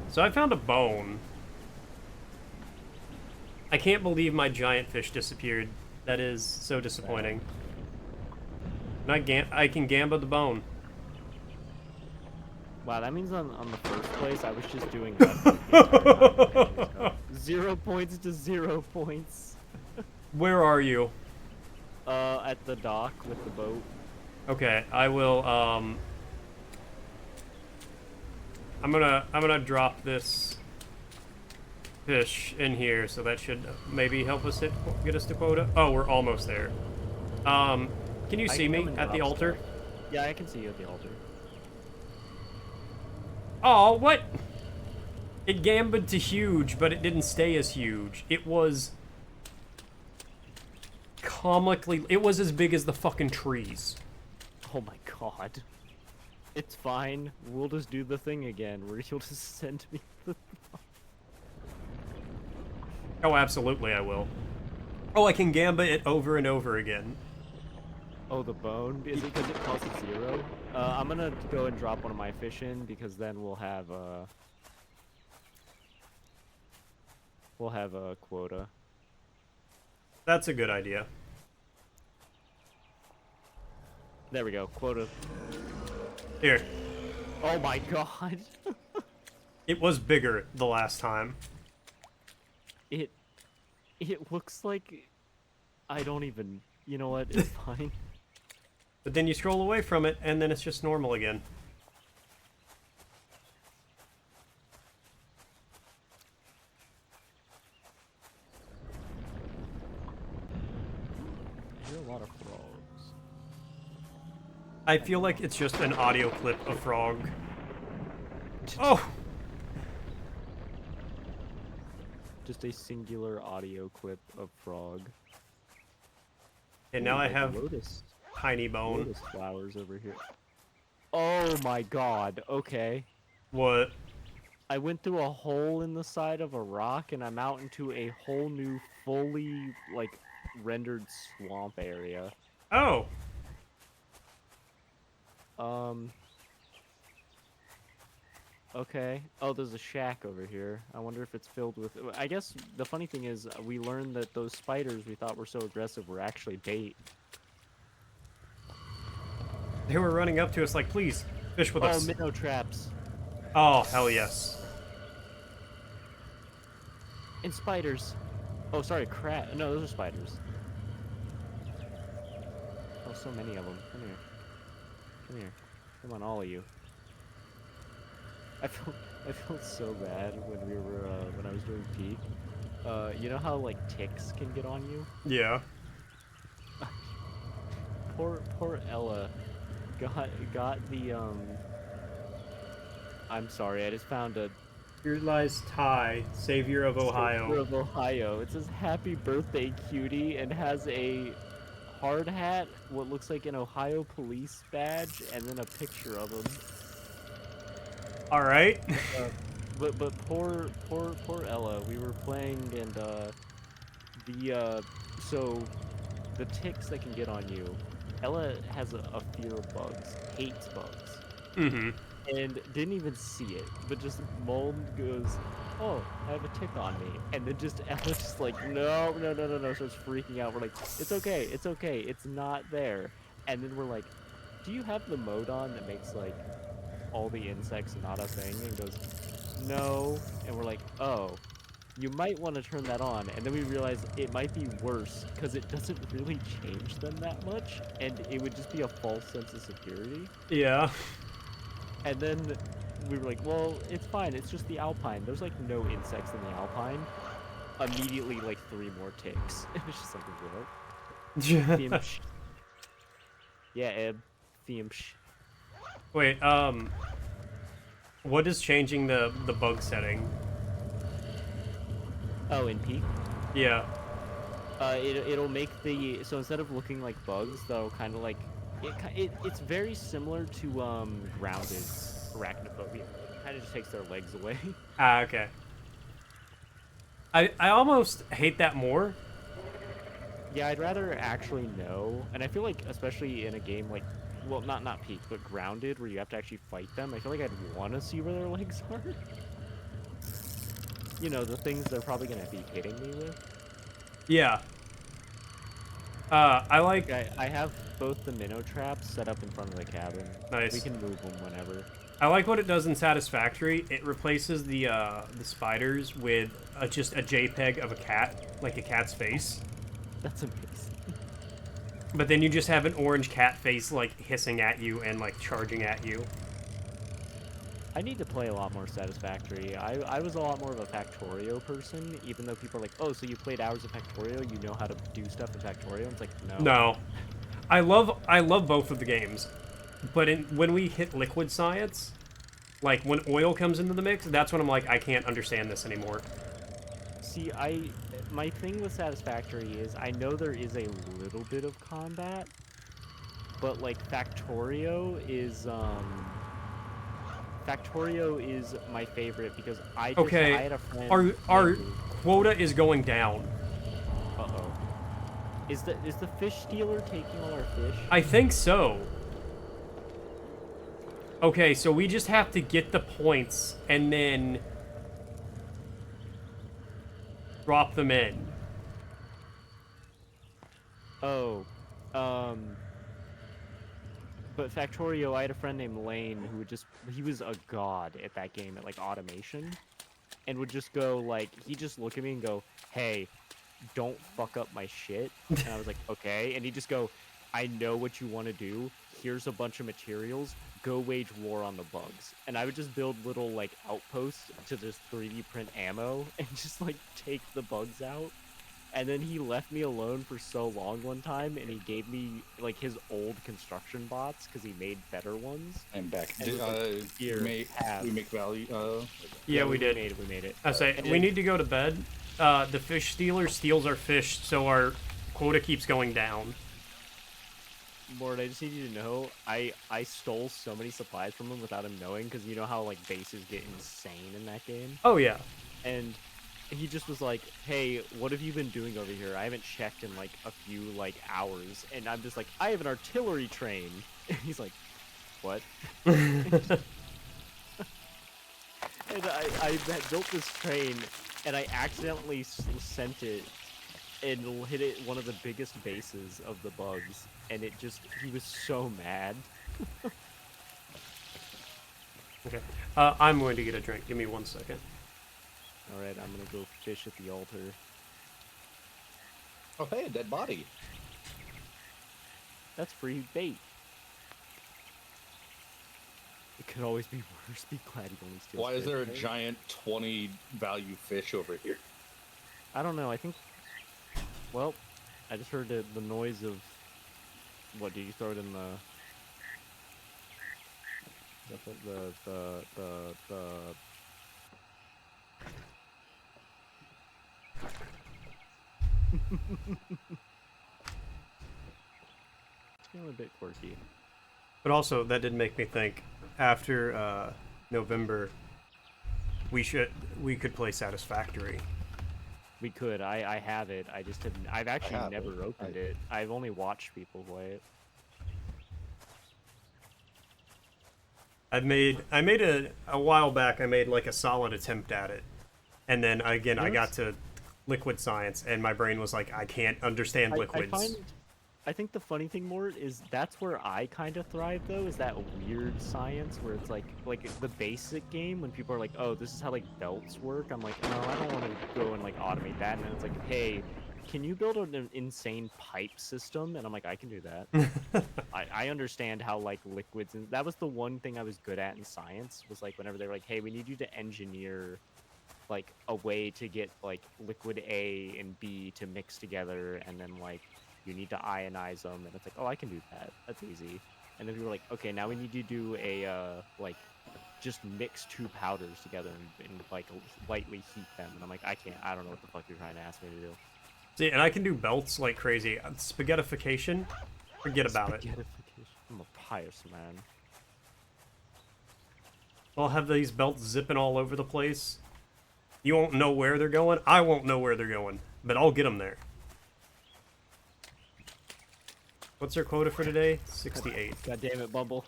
So I found a bone. I can't believe my giant fish disappeared. That is so disappointing. And I can gamba the bone. Wow, that means on the first place I was just doing left click the entire time. So 0 points to 0 points. Where are you? At the dock with the boat. Okay, I will, I'm gonna drop this fish in here, so that should maybe help us get us to quota. Oh, we're almost there. Can you see me at the altar? Yeah, I can see you at the altar. Oh, what? It gambled to huge, but it didn't stay as huge. It was comically... It was as big as the fucking trees. Oh my god. It's fine. We'll just do the thing again where you'll just send me the... Oh, absolutely I will. Oh, I can gamba it over and over again. Oh, the bone? Is it because it costs 0? I'm gonna go and drop one of my fish in, because then we'll have a quota. That's a good idea. There we go, quota. Here. Oh my god! It was bigger the last time. It looks like... I don't even... You know what? It's fine. But then you scroll away from it, and then it's just normal again. I hear a lot of frogs. I feel like it's just an audio clip of frog. Oh! Just a singular audio clip of frog. And now Ooh, I like have lotus tiny bone. lotus flowers over here. Oh my god, okay. What? I went through a hole in the side of a rock, and I'm out into a whole new, fully like rendered swamp area. Oh. Um. Okay. Oh, there's a shack over here. I wonder if it's filled with. I guess the funny thing is, we learned that those spiders we thought were so aggressive were actually bait. They were running up to us like, please, fish with Oh, us. minnow traps. Oh, hell yes. And spiders. Oh, sorry, crab. No, those are spiders. Oh, so many of them. Come here. Come here. Come on, all of you. I felt so bad when we were when I was doing peak. You know how like ticks can get on you? Yeah. Poor Ella got the I'm sorry, I just found a Here lies Ty, savior of Ohio. Savior of Ohio. It says happy birthday, cutie, and has a hard hat, what looks like an Ohio police badge, and then a picture of him. All right. But poor Ella. We were playing, and so the ticks that can get on you. Ella has a fear of bugs, hates bugs, Mm-hmm. and didn't even see it, but just moaned, goes, "Oh, I have a tick on me," and then just Ella's just like, "No, no, no, no, no," starts freaking out. We're like, "It's okay, it's not there," and then we're like, "Do you have the mode on that makes like all the insects not a thing?" And goes, "No," and we're like, "Oh, you might want to turn that on." And then we realized it might be worse because it doesn't really change them that much, and it would just be a false sense of security. Yeah. And then we were like, well, it's fine, it's just the alpine, there's like no insects in the alpine. Immediately like 3 more ticks. It was just like, what? Thiemsh. Yeah, Eb. Thiemsh. Wait, what is changing the bug setting? Oh, in peak? Yeah. It'll make the, so instead of looking like bugs, they'll kind of like, it's very similar to grounded arachnophobia. It kind of just takes their legs away. Ah, okay. I almost hate that more. Yeah, I'd rather actually know, and I feel like especially in a game like, well, not peak, but grounded, where you have to actually fight them, I feel like I'd want to see where their legs are. You know, the things they're probably going to be hitting me with. Yeah. I like... I have both the minnow traps set up in front of the cabin. Nice. We can move them whenever. I like what it does in Satisfactory. It replaces the spiders with just a JPEG of a cat, like a cat's face. That's amazing. But then you just have an orange cat face, like, hissing at you and, like, charging at you. I need to play a lot more Satisfactory. I was a lot more of a Factorio person, even though people are like, oh, so you played hours of Factorio, you know how to do stuff in Factorio? It's like, no. No. I love both of the games. But when we hit liquid science, like, when oil comes into the mix, that's when I'm like, I can't understand this anymore. See, my thing with Satisfactory is I know there is a little bit of combat, but like Factorio is my favorite because I had a friend. Our quota is going down. Uh-oh. Is the fish stealer taking all our fish? I think so. Okay, so we just have to get the points and then drop them in. Oh, but Factorio, I had a friend named Lane who he was a god at that game at like automation, and would just go like, he'd just look at me and go, hey, don't fuck up my shit. And I was like, okay. And he'd just go, I know what you want to do. Here's a bunch of materials. Go wage war on the bugs. And I would just build little like outposts to just 3D print ammo and just like take the bugs out. And then he left me alone for so long one time, and he gave me like his old construction bots because he made better ones. I'm back. And We make value. Yeah, we did. We made it. I say we need to go to bed. The fish stealer steals our fish, so our quota keeps going down. Mort, I just need you to know, I stole so many supplies from him without him knowing, because you know how like bases get insane in that game, Oh yeah. and he just was like, "Hey, what have you been doing over here? I haven't checked in like a few like hours," and I'm just like, "I have an artillery train." And he's like, "What?" And I had built this train, and I accidentally sent it and hit it one of the biggest bases of the bugs, and it just, he was so mad. Okay. I'm going to get a drink. Give me 1 second. Alright, I'm gonna go fish at the altar. Oh, hey, a dead body. That's free bait. It could always be worse. Be glad he only steals Why is fish, there a right? giant 20 value fish over here? I don't know, I think... Well, I just heard the noise of... What, did you throw it in the... The... It's feeling a bit quirky. But also, that did make me think. After November, we could play Satisfactory. We could. I have it. I just haven't... I've actually have never it. opened it. I've only watched people play it. I made a while back. I made like a solid attempt at it, and then again I got to liquid science, and my brain was like, I can't understand liquids. I think the funny thing, Mort, is that's where I kind of thrive, though, is that weird science where it's like the basic game, when people are like, oh, this is how, like, belts work. I'm like, no, I don't want to go and, like, automate that. And then it's like, hey, can you build an insane pipe system? And I'm like, I can do that. I understand how, like, liquids... And that was the one thing I was good at in science, was, like, whenever they were like, hey, we need you to engineer, like, a way to get, like, liquid A and B to mix together, and then, like, you need to ionize them, and it's like, oh, I can do that. That's easy. And then we were like, okay, now we need you to do a, like, just mix two powders together and like, lightly heat them. And I'm like, I can't, I don't know what the fuck you're trying to ask me to do. See, and I can do belts like crazy. Spaghettification, forget about it. I'm a pious man. I'll have these belts zipping all over the place. You won't know where they're going. I won't know where they're going, but I'll get them there. What's our quota for today? 68. God damn it, Bumble.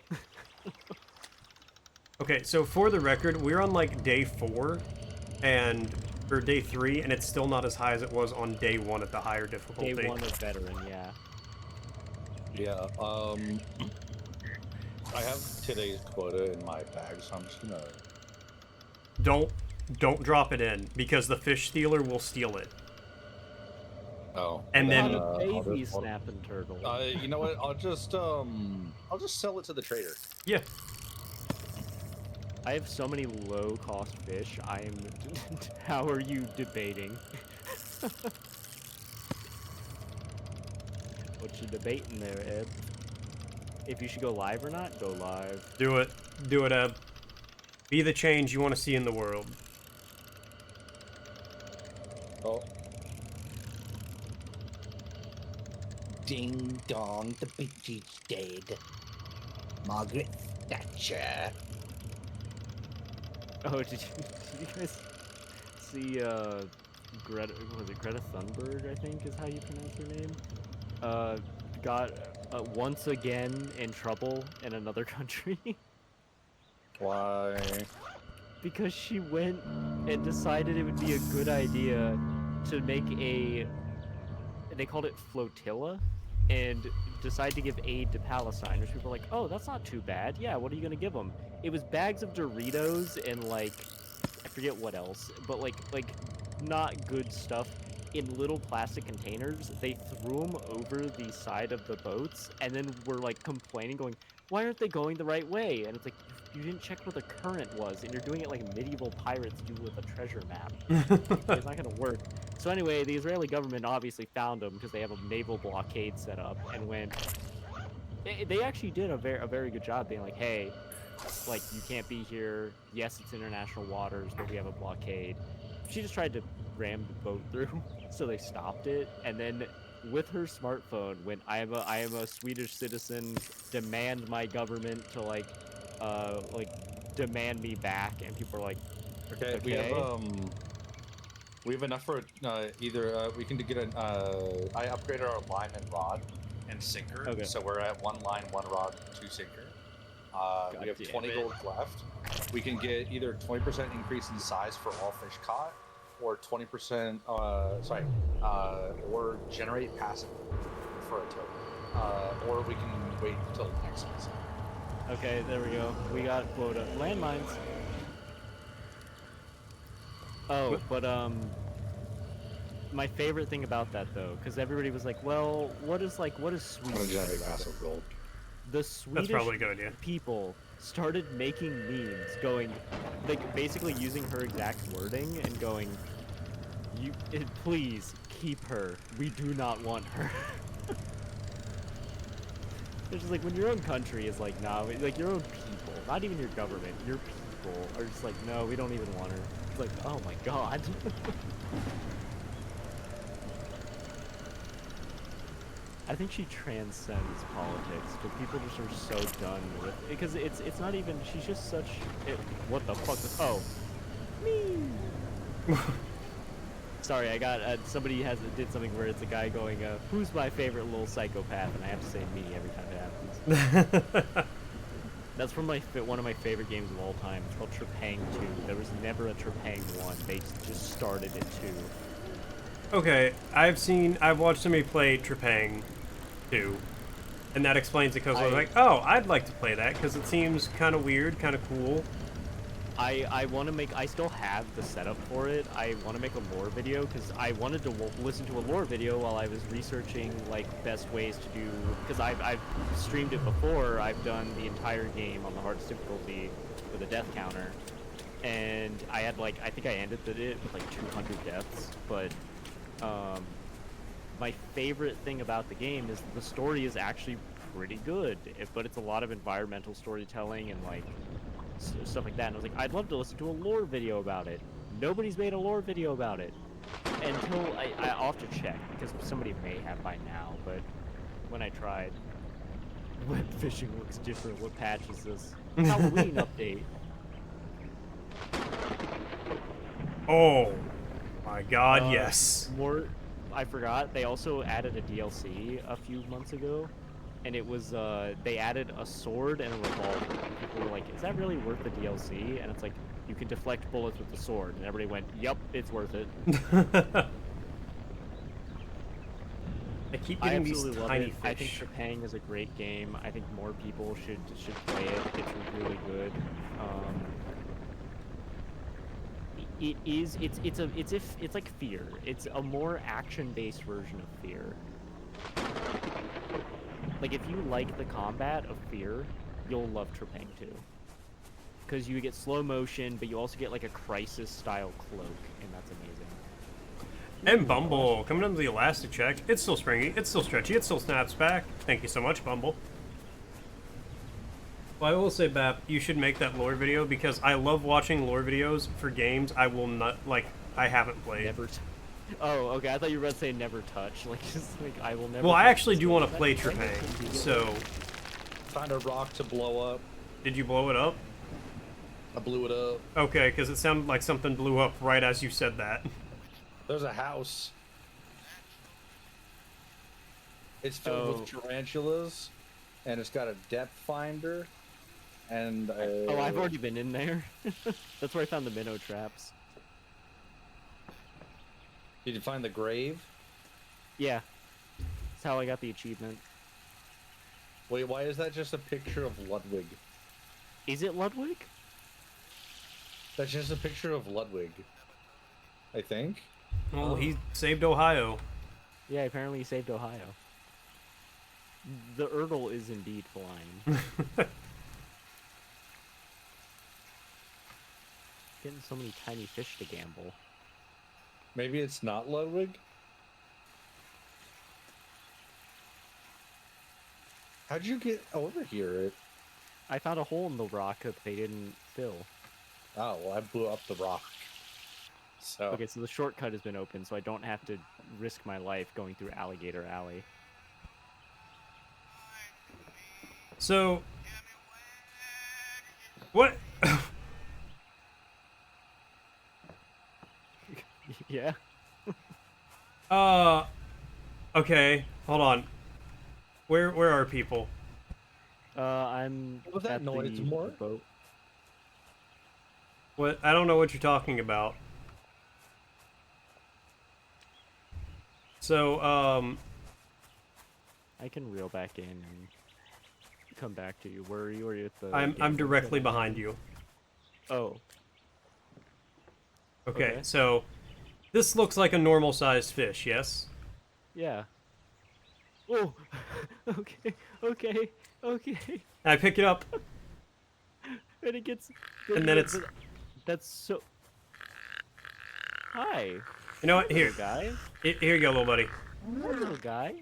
Okay, so for the record, we're on like day 4, or day 3, and it's still not as high as it was on day 1 at the higher difficulty. Day 1 of veteran, yeah. Yeah, I have today's quota in my bag, so I'm just gonna... Don't drop it in, because the fish stealer will steal it. Oh. And then... a baby snapping turtle. You know what, I'll just sell it to the trader. Yeah. I have so many low-cost fish, I'm... How are you debating? What you debating there, Ed? If you should go live or not, go live. Do it. Do it, Eb. Be the change you want to see in the world. Oh. Ding dong, the bitch is dead. Margaret Thatcher. Oh, did you guys see, Greta, was it Greta Thunberg, I think is how you pronounce her name? Got, once again in trouble in another country. Why? Because she went and decided it would be a good idea to make a... They called it flotilla, and decide to give aid to Palestine, which people were like, oh, that's not too bad. Yeah, what are you going to give them? It was bags of Doritos and, like, I forget what else, but, like not good stuff in little plastic containers. They threw them over the side of the boats, and then were, like, complaining, going, why aren't they going the right way? And it's like, you didn't check what the current was, and you're doing it like medieval pirates do with a treasure map. It's not going to work. So anyway, the Israeli government obviously found them because they have a naval blockade set up, and went... They actually did a very good job being like, hey, like, you can't be here. Yes, it's international waters, but we have a blockade. She just tried to ram the boat through, so they stopped it, and then with her smartphone when I am a Swedish citizen, demand my government to like demand me back, and people are like, Okay, okay. we have enough for either we can get an I upgraded our line and rod and sinker, Okay. so we're at 1 line, 1 rod, 2 sinker. We God have damn 20 it. gold left. We can get either 20% increase in size for all fish caught, or 20% or generate passive for a token. Or we can wait till next season. Okay, there we go. We got quota. Landmines. Oh, but my favorite thing about that though, because everybody was like, well, what is I'm gonna Sweden? generate passive gold. The Swedish probably a good idea. people started making memes going, like basically using her exact wording and going, please keep her. We do not want her. It's just like when your own country is like, nah, like your own people, not even your government, your people are just like, no, we don't even want her. It's like, oh my god. I think she transcends politics, but people just are so done with it. Because it's not even, she's just such, what the fuck, oh. Me. Sorry, I got, somebody did something where it's a guy going, who's my favorite little psychopath, and I have to say me every time it happens. That's from one of my favorite games of all time. It's called Trepang 2. There was never a Trepang 1. They just started it 2. Okay, I've watched somebody play Trepang 2, and that explains it because I was like, oh, I'd like to play that because it seems kind of weird, kind of cool. I want to make, I still have the setup for it. I want to make a lore video because I wanted to listen to a lore video while I was researching like best ways to do, because I've streamed it before. I've done the entire game on the hardest difficulty with a death counter, and I had like, I think I ended it with like 200 deaths, but my favorite thing about the game is the story is actually pretty good, but it's a lot of environmental storytelling and like stuff like that, and I was like, I'd love to listen to a lore video about it. Nobody's made a lore video about it until I'll have to check, because somebody may have by now, but when I tried, web fishing looks different. What patch is this? Halloween update. Oh my god, yes. I forgot, they also added a DLC a few months ago, and it was, they added a sword and a revolver. And people were like, is that really worth the DLC? And it's like, you can deflect bullets with the sword. And everybody went, yep, it's worth it. I keep I getting these absolutely love tiny it. I think fish. Trepang is a great game. I think more people should play it. It's really good. It's like Fear. It's a more action-based version of Fear. Like, if you like the combat of Fear, you'll love Trepang 2. Because you get slow motion, but you also get, like, a Crisis-style cloak, and that's amazing. And Bumble, coming under the elastic check. It's still springy, it's still stretchy, it still snaps back. Thank you so much, Bumble. Well, I will say, Bap, you should make that lore video, because I love watching lore videos for games I will not, like, I haven't played. Never Oh, okay, I thought you were about to say never touch. Like, just like, I will never Well, I touch actually this do game. want to play Trepang, so... Find a rock to blow up. Did you blow it up? I blew it up. Okay, because it sounded like something blew up right as you said that. There's a house. It's filled with tarantulas, and it's got a depth finder, and Oh, I've already been in there. That's where I found the minnow traps. Did you find the grave? Yeah. That's how I got the achievement. Wait, why is that just a picture of Ludwig? Is it Ludwig? That's just a picture of Ludwig, I think. Well, he saved Ohio. Yeah, apparently he saved Ohio. The Erdl is indeed flying. Getting so many tiny fish to gamble. Maybe it's not Ludwig? How'd you get over here? I found a hole in the rock that they didn't fill. Oh, well, I blew up the rock. So Okay, so the shortcut has been opened, so I don't have to risk my life going through Alligator Alley. So, what? Yeah. Okay, hold on. Where are people? I'm What was that at noise, the Mort? boat. What? I don't know what you're talking about. So, I can reel back in and come back to you. Where are you? Are you at the I'm gambling directly shed? behind you. Oh, Okay, Okay. so this looks like a normal sized fish, yes? yeah. Oh, okay, okay. I pick it up, And it gets, and then it's. that's so. Hi, You know hi, what? Here, little guy. here you go, little buddy. Hi, little guy.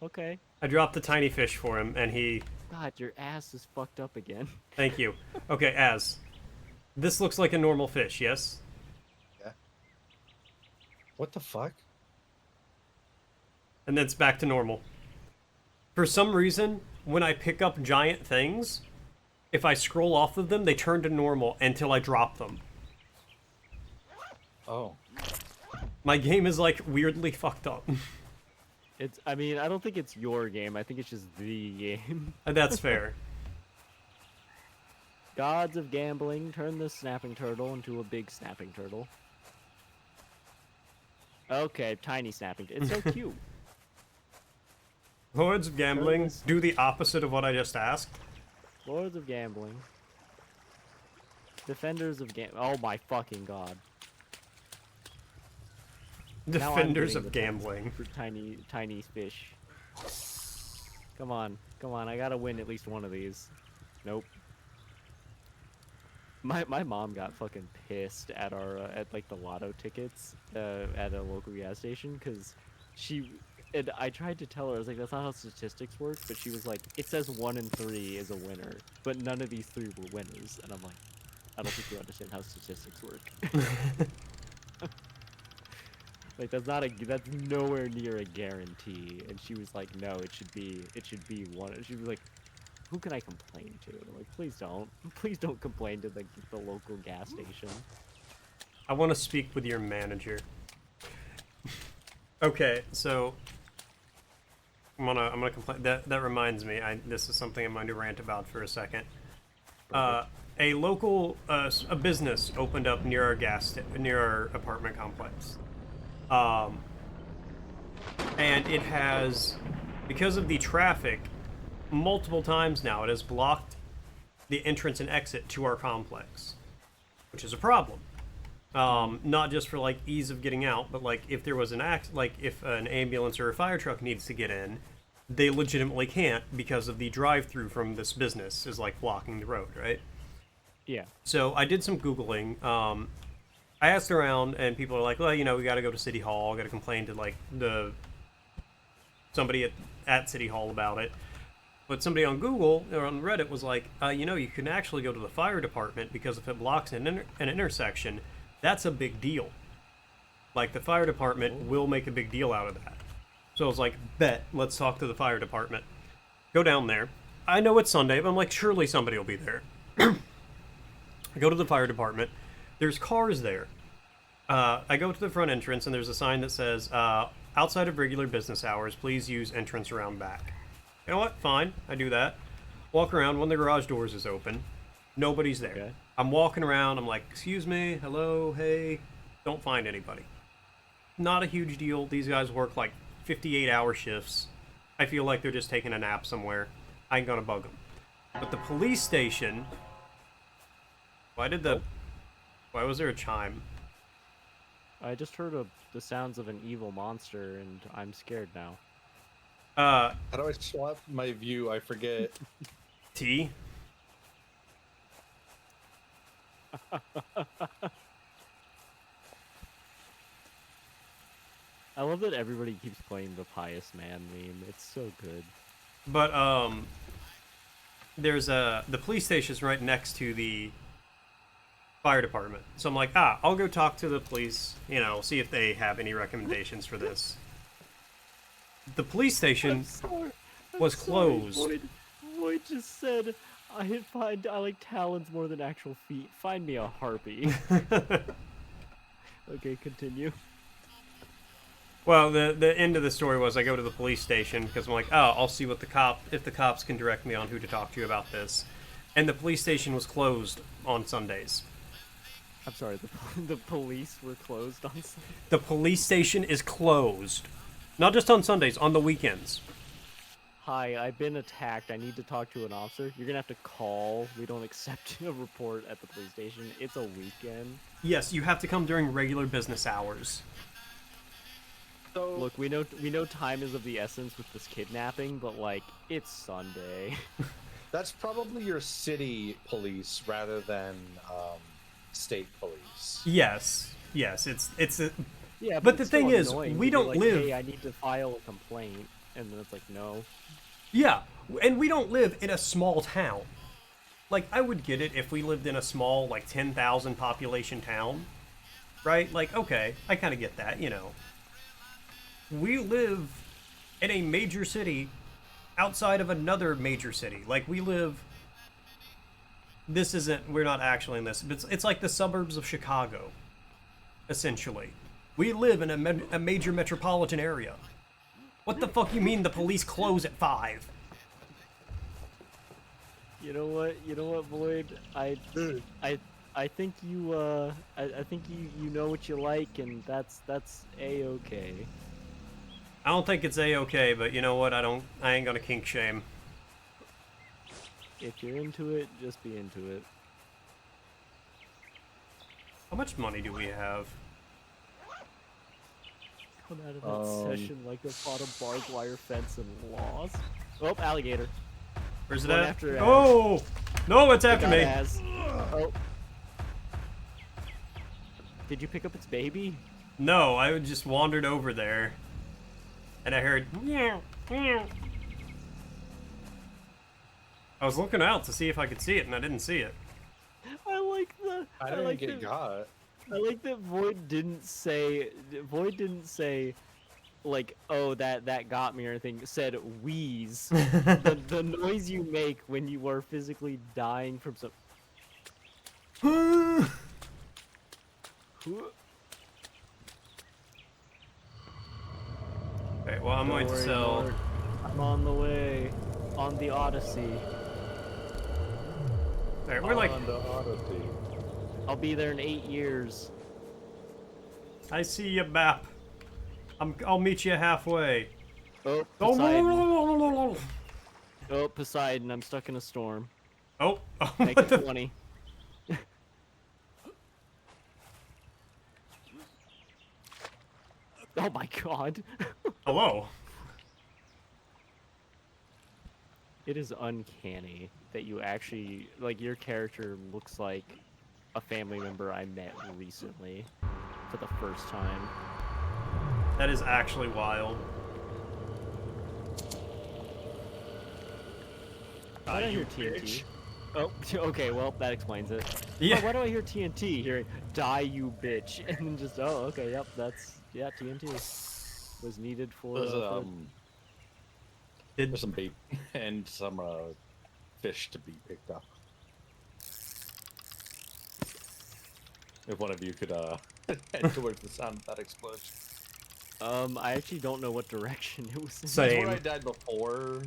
Okay. I dropped the tiny fish for him, and he. God, your ass is fucked up again. Thank you. Okay, Az. This looks like a normal fish, yes? Yeah. What the fuck? And then it's back to normal. For some reason, when I pick up giant things, if I scroll off of them, they turn to normal until I drop them. Oh. My game is like weirdly fucked up. It's. I mean, I don't think it's your game. I think it's just the game. That's fair. Gods of gambling, turn this snapping turtle into a big snapping turtle. Okay, tiny snapping. It's so cute. Lords of Gambling Goodness. do the opposite of what I just asked. Lords of gambling. Defenders of Oh my fucking god. Now I'm Defenders getting of the Gambling. For tiny fish. Come on, I gotta win at least one of these. Nope. My mom got fucking pissed at our at like the lotto tickets at a local gas station because and I tried to tell her, I was like, that's not how statistics work, but she was like, it says 1 in 3 is a winner, but none of these 3 were winners, and I'm like, I don't think you understand how statistics work. Like that's nowhere near a guarantee. And she was like, no, it should be one. And she was like, who can I complain to? And I'm like, please don't complain to the local gas station. I want to speak with your manager. Okay, so I'm gonna complain. That reminds me. This is something I'm going to rant about for a second. A local a business opened up near near our apartment complex. And it has, because of the traffic, multiple times now it has blocked the entrance and exit to our complex, which is a problem. Not just for like ease of getting out, but like if there was like if an ambulance or a fire truck needs to get in, they legitimately can't because of the drive-through from this business is like blocking the road, right? Yeah. So I did some Googling. I asked around, and people are like, well, you know, we got to go to City Hall, got to complain to like somebody at City Hall about it. But somebody on Google or on Reddit was like, you know, you can actually go to the fire department because if it blocks an intersection, that's a big deal. Like the fire department will make a big deal out of that. So I was like, bet, let's talk to the fire department. Go down there. I know it's Sunday, but I'm like, surely somebody will be there. I go to the fire department. There's cars there. I go to the front entrance, and there's a sign that says, outside of regular business hours, please use entrance around back. You know what? Fine. I do that. Walk around. One of the garage doors is open. Nobody's there. Okay. I'm walking around. I'm like, excuse me. Hello. Hey. Don't find anybody. Not a huge deal. These guys work like 58-hour shifts. I feel like they're just taking a nap somewhere. I ain't gonna bug them. But the police station... Why was there a chime? I just heard the sounds of an evil monster, and I'm scared now. How do I swap my view? I forget. T? I love that everybody keeps playing the pious man meme. It's so good. But, there's the police station's right next to the fire department. So I'm like, I'll go talk to the police, you know, see if they have any recommendations for this. The police station was closed. Void just said, I like talons more than actual feet. Find me a harpy. Okay, continue. Well, the end of the story was I go to the police station because I'm like, I'll see what if the cops can direct me on who to talk to about this. And the police station was closed on Sundays. I'm sorry, the police were closed on Sunday. The police station is closed. Not just on Sundays, on the weekends. Hi, I've been attacked. I need to talk to an officer. You're gonna have to call. We don't accept a report at the police station. It's a weekend. Yes, you have to come during regular business hours. So Look, we know time is of the essence with this kidnapping, but like it's Sunday. that's probably your city police rather than state police. Yes, it's a, Yeah, But the it's still thing is, annoying we to be don't like, live- Hey, I need to file a complaint, and then it's like, no. yeah, and we don't live in a small town. Like, I would get it if we lived in a small, like, 10,000 population town, right? Like, okay, I kind of get that, you know. We live in a major city outside of another major city. Like, we're not actually in this, but it's like the suburbs of Chicago, essentially. We live in a major metropolitan area. What the fuck you mean the police close at 5? You know what, Void? I think I think you know what you like, and that's a-okay. I don't think it's a-okay, but you know what? I ain't gonna kink shame. If you're into it, just be into it. How much money do we have? Come out of that session like I fought a barbed wire fence and lost. Oh, alligator. Where's it One at? after Az. Oh! No, it's after Got me. Az. Oh. Did you pick up its baby? No, I just wandered over there. And I heard, meow, meow. I was looking out to see if I could see it, and I didn't see it. I like the. I didn't like get the, got. I like that Void didn't say. Like, oh, that got me or anything. It said wheeze. the noise you make when you are physically dying from some. Okay, well, I'm going to Don't worry, sell. Lord. I'm on the way. On the Odyssey. Alright, we're like, On the Odyssey. I'll be there in 8 years. I see you, Bap. I'll meet you halfway. Oh, Poseidon. Oh, Oh, Poseidon. I'm stuck in a storm. oh, Make what it the? 20. Oh my god. Hello. It is uncanny that you actually, like, your character looks like a family member I met recently for the first time. That is actually wild. Why do I you hear TNT? bitch. Oh, okay, well, that explains it. Yeah. Oh, why do I hear TNT? Hearing, die you bitch. And then just, oh, okay, yep, yeah, TNT was needed for, There's some bait and some fish to be picked up. If one of you could head towards the sound of that explosion. I actually don't know what direction it was in. Same. That's where I died before.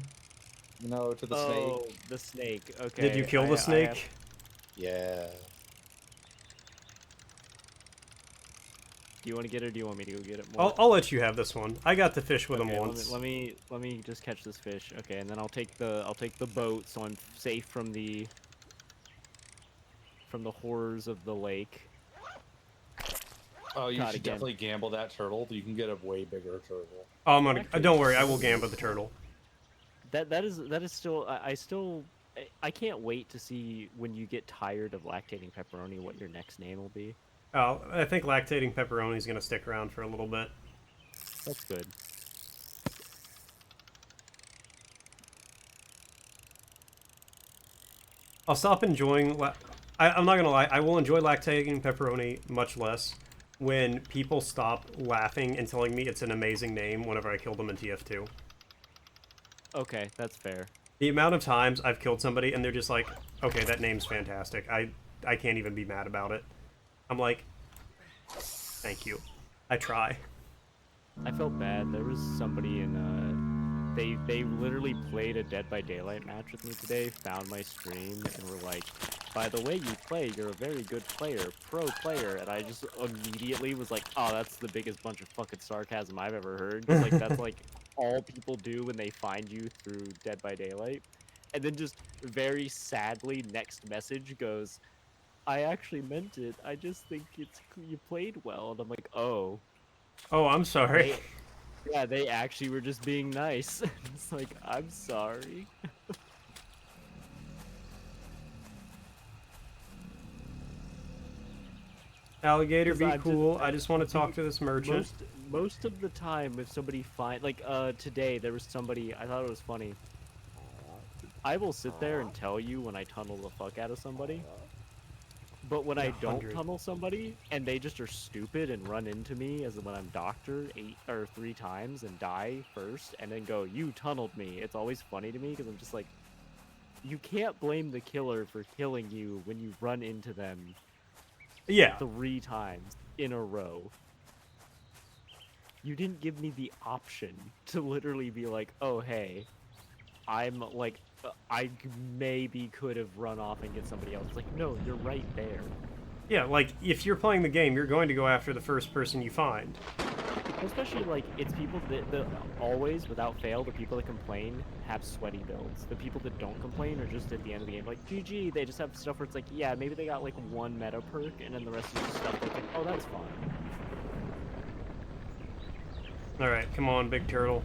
You know, to the Oh, snake. the snake. Okay. Did you kill the I snake? have- Yeah. Do you want to get it or do you want me to go get it more? I'll let you have this one. I got to fish with him Okay, once. Let me just catch this fish. Okay, and then I'll take the boat so I'm safe from the horrors of the lake. Oh, you God, should again. definitely gamble that turtle. You can get a way bigger turtle. Oh, I'm gonna. Actually- Don't worry, I will gamble the turtle. That is still I can't wait to see when you get tired of lactating pepperoni what your next name will be. Oh, I think lactating pepperoni is gonna stick around for a little bit. That's good. I'll stop enjoying. I'm not gonna lie. I will enjoy lactating pepperoni much less when people stop laughing and telling me it's an amazing name whenever I kill them in TF2. Okay, that's fair. The amount of times I've killed somebody and they're just like, okay, that name's fantastic. I can't even be mad about it. I'm like, thank you. I try. I felt bad. There was somebody in they literally played a Dead by Daylight match with me today, found my stream, and were like, by the way you play, you're a very good player, pro player, and I just immediately was like, oh, that's the biggest bunch of fucking sarcasm I've ever heard. 'Cause, like, that's like all people do when they find you through Dead by Daylight. And then just very sadly, next message goes, I actually meant it. I just think you played well. And I'm like, oh. Oh, I'm sorry. Yeah, they actually were just being nice. It's like, I'm sorry. Alligator, 'Cause be I'm cool. I just want to talk to this merchant. Most of the time, if somebody today there was somebody, I thought it was funny. I will sit there and tell you when I tunnel the fuck out of somebody. But when I don't 100. tunnel somebody and they just are stupid and run into me, as in when I'm doctor 3 times and die first, and then go, you tunneled me. It's always funny to me because I'm just like, you can't blame the killer for killing you when you run into them Yeah. 3 times in a row. You didn't give me the option to literally be like, oh hey, I'm like, I maybe could have run off and get somebody else. It's like, no, you're right there. Yeah, like, if you're playing the game, you're going to go after the first person you find. Especially, like, it's people that always, without fail, the people that complain have sweaty builds. The people that don't complain are just at the end of the game, like, GG, they just have stuff where it's like, yeah, maybe they got, like, 1 meta perk, and then the rest is just stuff that's like, oh, that's fine. Alright, come on, big turtle.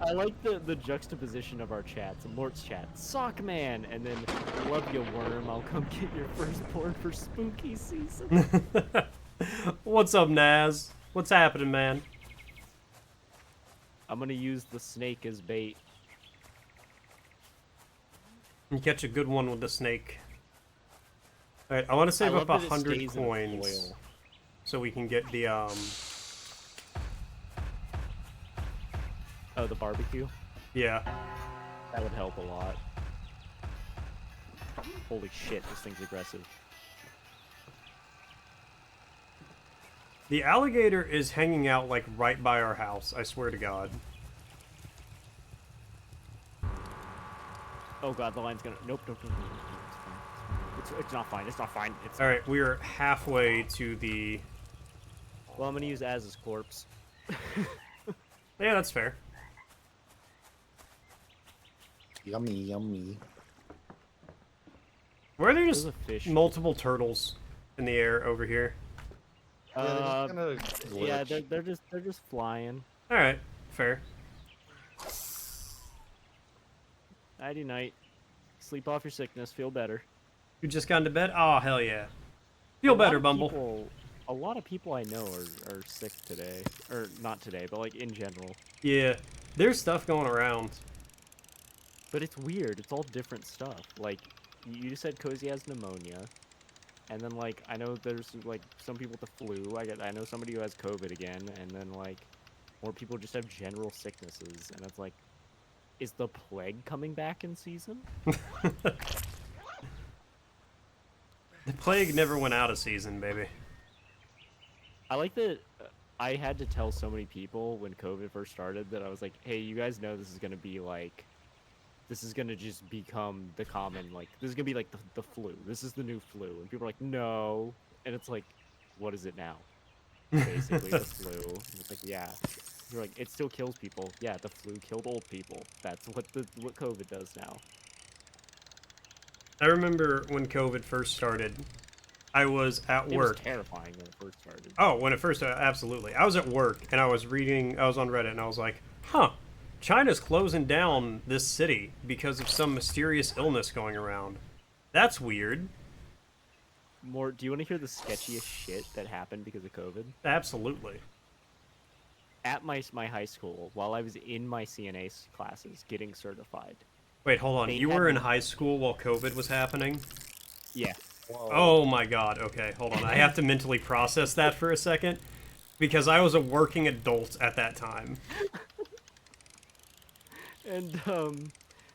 I like the juxtaposition of our chats. Mort's chat, Sock Man, and then love you, worm. I'll come get your firstborn for spooky season. What's up, Naz? What's happening, man? I'm gonna use the snake as bait. You catch a good one with the snake. Alright, I want to save up love that it 100 stays in coins foil. so we can get the Oh, the barbecue? yeah. That would help a lot. Holy shit, this thing's aggressive. The alligator is hanging out like right by our house, I swear to God. Oh god, the line's gonna. Nope, nope, nope, nope, nope. It's fine. It's not fine. It's not fine. It's. Alright, we are halfway to the... Well, I'm gonna use Az's corpse. Yeah, that's fair. Yummy, yummy. Where are there There's just a fish. multiple turtles in the air over here? Yeah, they're just Yeah, kinda glitch. they're just flying. Alright, fair. Nighty night. Sleep off your sickness. Feel better. You just got into bed? Oh, hell yeah. Feel better, Bumble. A lot of people I know are sick today. Or not today, but like in general. Yeah, there's stuff going around. But it's weird. It's all different stuff. Like, you said Cozy has pneumonia. And then, like, I know there's, like, some people with the flu. I know somebody who has COVID again. And then, like, more people just have general sicknesses. And it's like, is the plague coming back in season? The plague never went out of season, baby. I like that I had to tell so many people when COVID first started that I was like, hey, you guys know this is going to be, like, this is going to just become the common, like, this is going to be like the flu. This is the new flu. And people are like, no. And it's like, what is it now? Basically, the flu. And it's like, yeah. You're like, it still kills people. Yeah, the flu killed old people. That's what COVID does now. I remember when COVID first started, I was at It work. was terrifying when it first started. Oh, when it first started, absolutely. I was at work, and I was on Reddit, and I was like, huh, China's closing down this city because of some mysterious illness going around. That's weird. Do you want to hear the sketchiest shit that happened because of COVID? Absolutely. At my high school, while I was in my CNA classes getting certified. Wait, hold on. They You had were in me- high school while COVID was happening? Yeah. Whoa. Oh my god, okay, hold on. I have to mentally process that for a second. Because I was a working adult at that time. And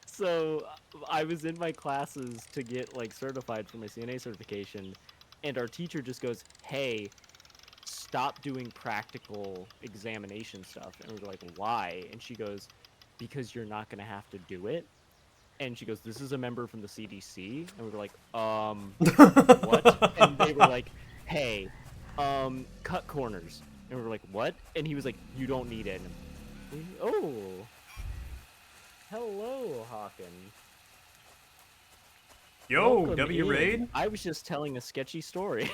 so I was in my classes to get like certified for my CNA certification, and our teacher just goes, "Hey, stop doing practical examination stuff." And we're like, "Why?" And she goes, "Because you're not gonna have to do it." And she goes, "This is a member from the CDC." And we were like, what?" And they were like, "Hey, cut corners." And we were like, "What?" And he was like, "You don't need it." And oh, hello, Hawken. Yo, Welcome W in. Raid? I was just telling a sketchy story.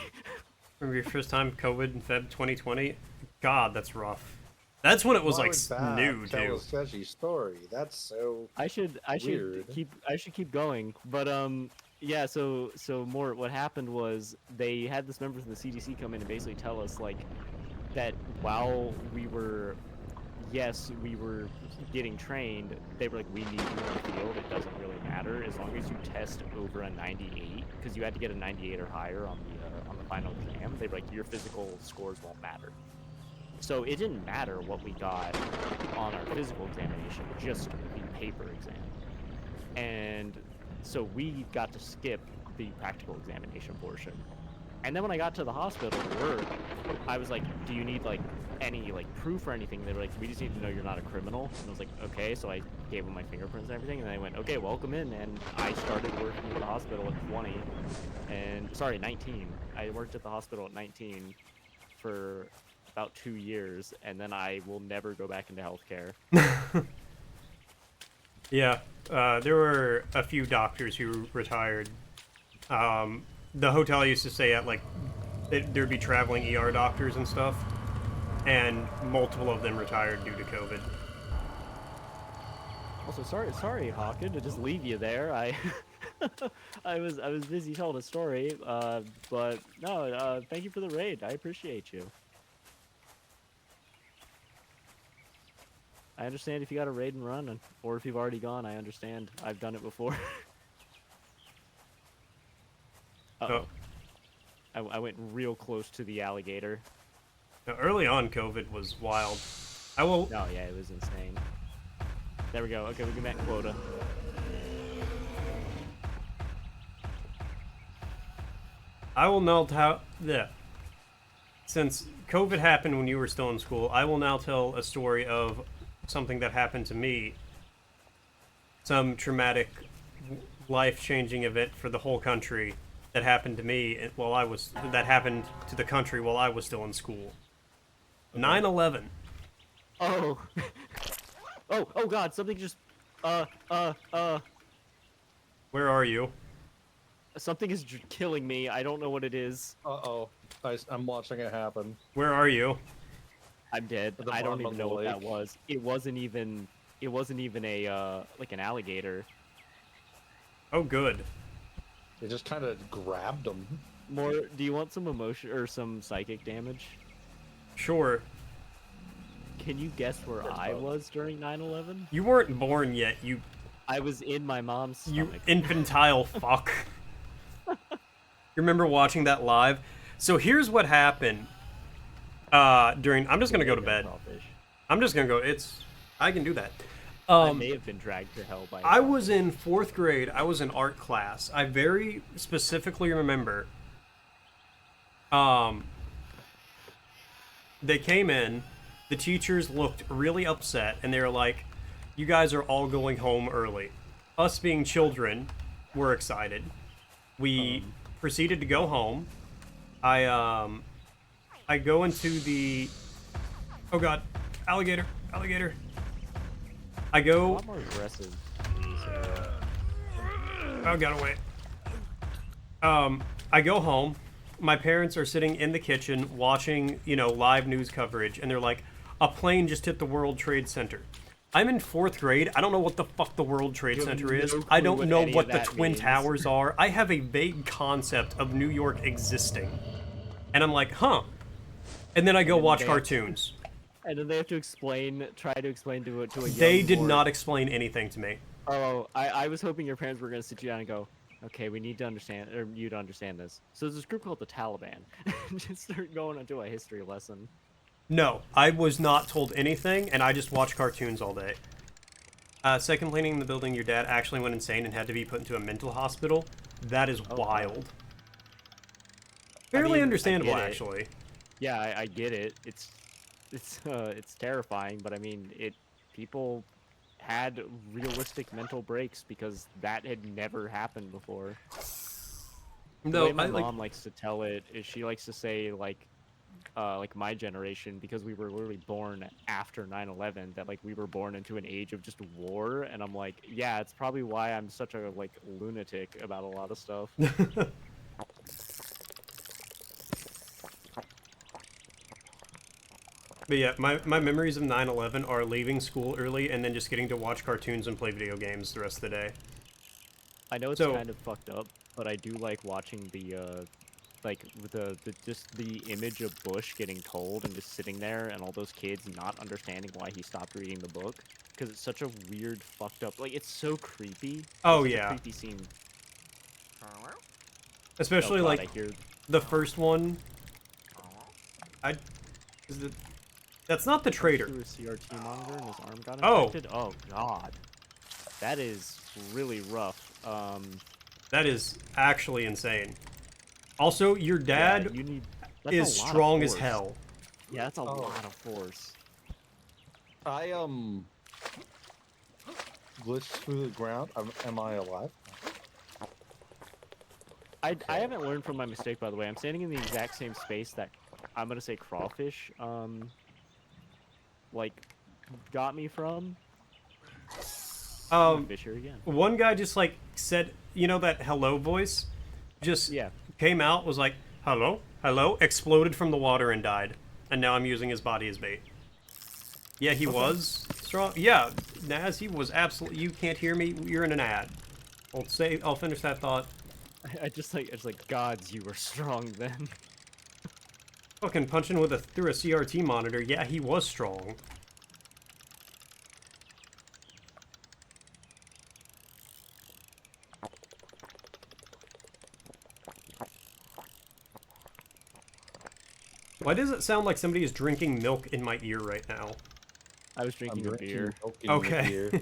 Remember your first time COVID in Feb 2020? God, that's rough. That's when it was Why like would Bap new tell too. a sketchy story? That's so. I should Weird. keep going. But yeah, so more what happened was they had this member from the CDC come in and basically tell us like that while we were getting trained, they were like, "We need you in the field. It doesn't really matter as long as you test over a 98, because you had to get a 98 or higher on the final exam." They were like, "Your physical scores won't matter." So it didn't matter what we got on our physical examination, just the paper exam. And so we got to skip the practical examination portion. And then when I got to the hospital to work, I was like, "Do you need like any like proof or anything?" They were like, "We just need to know you're not a criminal." And I was like, "Okay." So I gave them my fingerprints and everything, and they went, "Okay, welcome in." And I started working at the hospital at 20, and sorry, 19. I worked at the hospital at 19 for about 2 years, and then I will never go back into healthcare. Yeah, there were a few doctors who retired. The hotel I used to stay at, like, there'd be traveling ER doctors and stuff, and multiple of them retired due to COVID. Also, sorry, Hawken, to just leave you there. I was busy telling a story, but no, thank you for the raid. I appreciate you. I understand if you got a raid and run, or if you've already gone. I understand. I've done it before. Uh-oh. I went real close to the alligator. Now, early on, COVID was wild. I will. Oh yeah, it was insane. There we go. Okay, we can met quota. I will now tell. Yeah. Since COVID happened when you were still in school, I will now tell a story of something that happened to me. Some traumatic, life-changing event for the whole country that happened to me that happened to the country while I was still in school. 9/11. Oh. oh God! Something just. Where are you? Something is killing me. I don't know what it is. Uh-oh. I'm watching it happen. Where are you? I'm dead. At the I don't bottom even of the know what that lake. was. It wasn't even a like an alligator. Oh, good. They just kind of grabbed him. More, do you want some emotion or some psychic damage? Sure. Can you guess where There's I both. was during 9/11? You weren't born yet, you I was in my mom's stomach. infantile fuck. You remember watching that live? So here's what happened. I'm just gonna go to bed. Crawfish. I'm just gonna go. I can do that. I may have been dragged to hell by. I was in 4th grade. I was in art class. I very specifically remember. They came in. The teachers looked really upset, and they were like, "You guys are all going home early." Us being children, were excited. We proceeded to go home. I go into the. Oh God, alligator! I a go. lot more aggressive. in this area. Oh, got away. I go home. My parents are sitting in the kitchen watching, live news coverage, and they're like, "A plane just hit the World Trade Center." I'm in 4th grade. I don't know what the fuck the World Trade You have Center is. no I clue don't what know any what of the that Twin means. Towers are. I have a vague concept of New York existing. And I'm like, huh. And then I go watch they have- cartoons. And then they have to try to explain to a young They did boy- not explain anything to me. Oh, I was hoping your parents were gonna sit you down and go, Okay, we need to understand, or you to understand this. So there's this group called the Taliban. Just start going into a history lesson. No, I was not told anything, and I just watch cartoons all day. Second cleaning in the building, your dad actually went insane and had to be put into a mental hospital. That is Oh, wild. I Fairly mean, I understandable, get it. actually. Yeah, I get it. It's terrifying, but I mean, people had realistic mental breaks because that had never happened before. The No, way my I like. mom likes to tell it is she likes to say like my generation, because we were literally born after 9/11, that like we were born into an age of just war, and I'm like, yeah, it's probably why I'm such a like lunatic about a lot of stuff. But yeah, my memories of 9/11 are leaving school early and then just getting to watch cartoons and play video games the rest of the day. I know it's So, kind of fucked up, but I do like watching like the just the image of Bush getting told and just sitting there and all those kids not understanding why he stopped reading the book, because it's such a weird fucked up, like it's so creepy. oh It's such a yeah, creepy scene. Oh especially god, like I hear. the first one. I is it, that's not the Punched traitor. through a CRT monitor and his arm got Oh. infected. Oh god, that is really rough. That is actually insane. Also, your Yeah, dad you need. That's is a lot of strong as force. hell. Yeah, that's a Oh. lot of force. I glitched through the ground. Am I alive? I haven't learned from my mistake, by the way. I'm standing in the exact same space that I'm gonna say crawfish like got me from. I'm a fisher again. One guy just like said, you know, that hello voice, just Yeah. came out, was like, hello, hello, exploded from the water and died, and now I'm using his body as bait. Yeah, he was strong. Yeah, Naz, he was absolutely. You can't hear me. You're in an ad. I'll finish that thought. I just like gods, you were strong then. Fucking punching through a CRT monitor. Yeah, he was strong. Why does it sound like somebody is drinking milk in my ear right now? I was drinking a beer. Okay.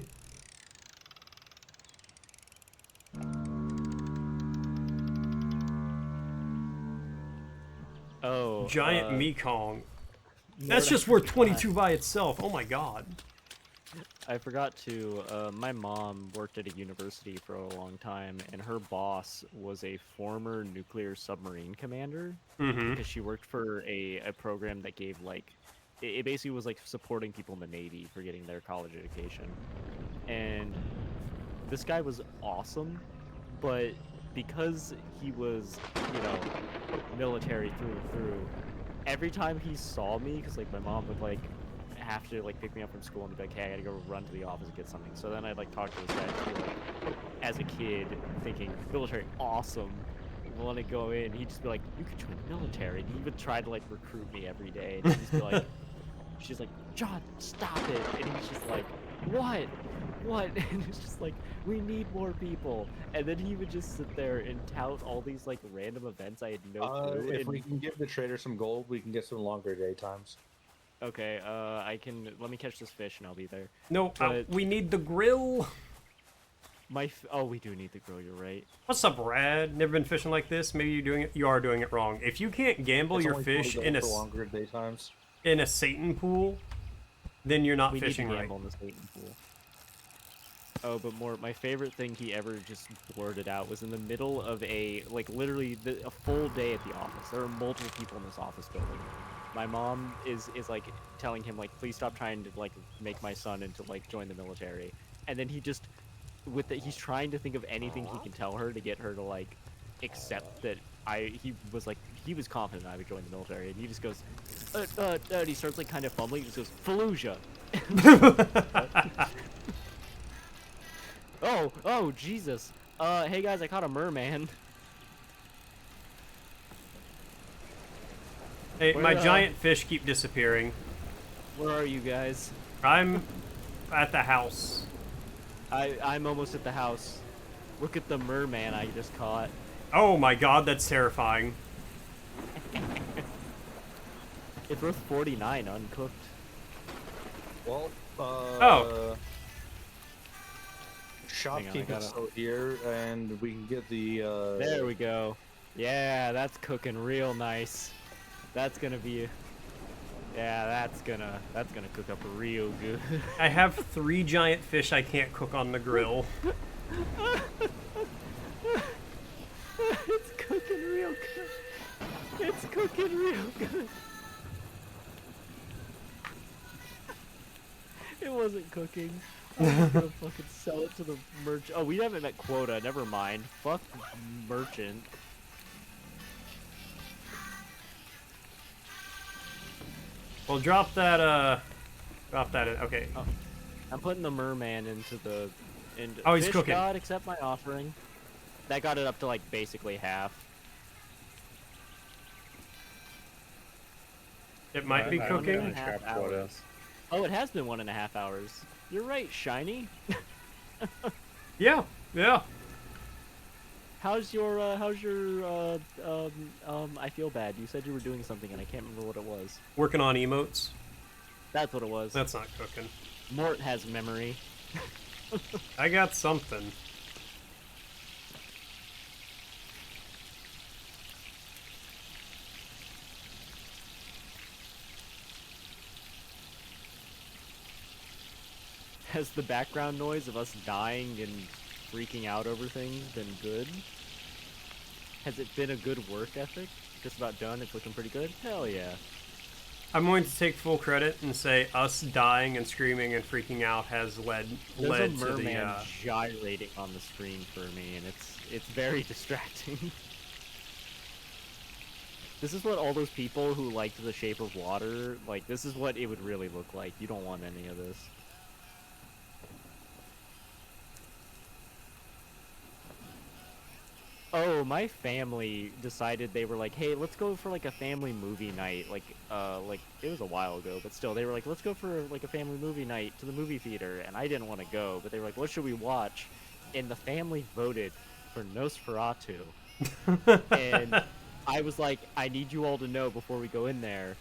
Oh, Giant Mekong. you know That's what just I worth forgot? 22 by itself. Oh my god. I forgot to. My mom worked at a university for a long time, and her boss was a former nuclear submarine commander. Mm-hmm. Because she worked for a program that gave like, it basically was like supporting people in the Navy for getting their college education. And this guy was awesome, but because he was, you know, military through and through, every time he saw me, because like my mom would like have to like pick me up from school and be like, hey, I gotta go run to the office and get something. So then I'd like talk to this guy and be like, as a kid, thinking military awesome, want to go in. He'd just be like, you could join the military. And he would try to like recruit me every day, and he'd just be like, she's like, John, stop it. And he's just like, what? And it's just like, we need more people. And then he would just sit there and tout all these like random events I had no clue. If we can give the trader some gold, we can get some longer daytimes. Okay, let me catch this fish and I'll be there. No, But- we need the grill. Oh, we do need the grill, you're right. What's up, Brad? Never been fishing like this? Maybe you are doing it wrong. If you can't gamble It's your only fish $20 in a for longer daytimes. Satan pool, then you're not We fishing need to right. gamble in the Satan pool. Oh, but my favorite thing he ever just blurted out was in the middle of a literally a full day at the office. There are multiple people in this office building. My mom is like telling him like, please stop trying to like make my son into like join the military. And then he just he's trying to think of anything he can tell her to get her to like accept that he was confident I would join the military, and he just goes and he starts like kind of fumbling. He just goes Fallujah. Oh Jesus. Hey guys, I caught a merman. Hey, my Where, giant fish keep disappearing. Where are you guys? I'm at the house. I'm almost at the house. Look at the merman I just caught. Oh my god, that's terrifying. It's worth 49 uncooked. Well, Oh. shopkeep gotta- is still here, and we can get the. There we go. Yeah, that's cooking real nice. That's gonna be. Yeah, that's gonna cook up real good. I have 3 giant fish I can't cook on the grill. It's cooking real good. It's cooking real good. It wasn't cooking. I was gonna fucking sell it to the merchant. Oh, we haven't met quota. Never mind. Fuck merchant. Well, drop that in. Okay. Oh, I'm putting the merman into the. Oh, he's Fish cooking. God, accept my offering. That got it up to like basically half. It might be I'm cooking. gonna Half trap quota. hours. Oh, it has been 1.5 hours. You're right, Shiny. Yeah, yeah. How's your I feel bad. You said you were doing something and I can't remember what it was. Working on emotes. That's what it was. That's not cooking. Mort has memory. I got something. Has the background noise of us dying and freaking out over things been good? Has it been a good work ethic? Just about done, it's looking pretty good? Hell yeah. I'm going to take full credit and say us dying and screaming and freaking out has led There's a to merman the gyrating on the screen for me, and it's very distracting. This is what all those people who liked The Shape of Water, like, this is what it would really look like. You don't want any of this. Oh, my family decided they were like, hey, let's go for like a family movie night. Like it was a while ago, but still, they were like, let's go for like a family movie night to the movie theater. And I didn't want to go, but they were like, what should we watch? And the family voted for Nosferatu. And I was like, I need you all to know before we go in there,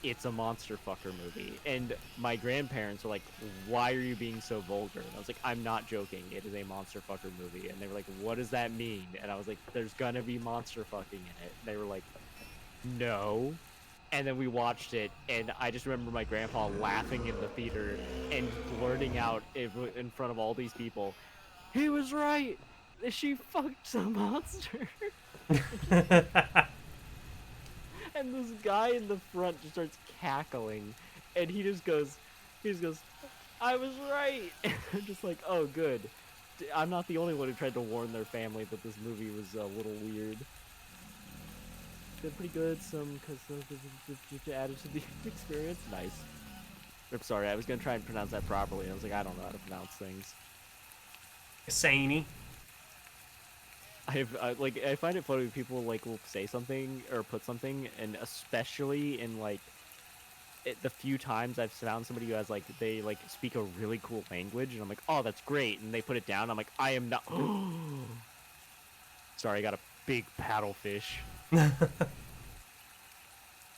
it's a monster fucker movie. And my grandparents were like, why are you being so vulgar? And I was like, I'm not joking. It is a monster fucker movie. And they were like, what does that mean? And I was like, there's gonna be monster fucking in it. And they were like, no. And then we watched it, and I just remember my grandpa laughing in the theater and blurting out in front of all these people, he was right! She fucked the monster! And this guy in the front just starts cackling, and he just goes, I was right! And I'm just like, oh good. I'm not the only one who tried to warn their family that this movie was a little weird. It's been pretty good, some added to the experience. Nice. I'm sorry, I was gonna try and pronounce that properly, and I was like, I don't know how to pronounce things. Saney. I find it funny when people like will say something or put something, and especially in like the few times I've found somebody who has like they like speak a really cool language, and I'm like, oh, that's great, and they put it down. I'm like, I am not. Sorry, I got a big paddlefish.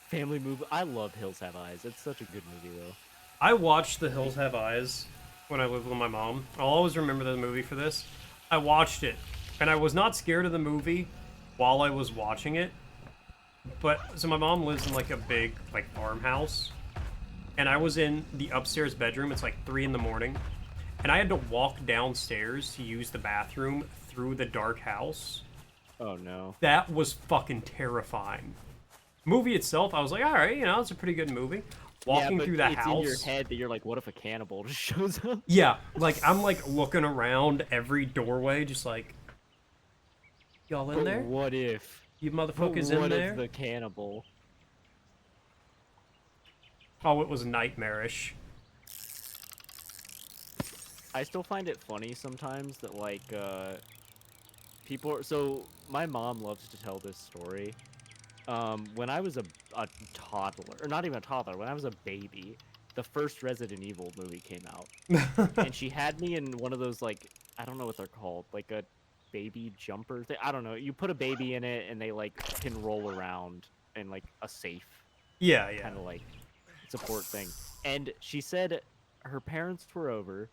Family movie. I love Hills Have Eyes. It's such a good movie though. I watched The Hills Have Eyes when I lived with my mom. I'll always remember the movie for this. I watched it, and I was not scared of the movie while I was watching it. But, so my mom lives in like a big, like, farmhouse. And I was in the upstairs bedroom. It's like 3 in the morning. And I had to walk downstairs to use the bathroom through the dark house. Oh no. That was fucking terrifying. Movie itself, I was like, alright, you know, it's a pretty good movie. Walking through the it's house. in your head that you're like, what if a cannibal just shows up? Yeah, like, I'm like looking around every doorway, just like, y'all in there? What if? You motherfuckers in What there? if the cannibal? Oh, it was nightmarish. I still find it funny sometimes that like people are, so my mom loves to tell this story. When I was a toddler, or not even a toddler, when I was a baby, the first Resident Evil movie came out. And she had me in one of those, like, I don't know what they're called, like a baby jumper thing. I don't know. You put a baby in it, and they like can roll around in like a safe Yeah, yeah. kind of like support thing. And she said her parents were over,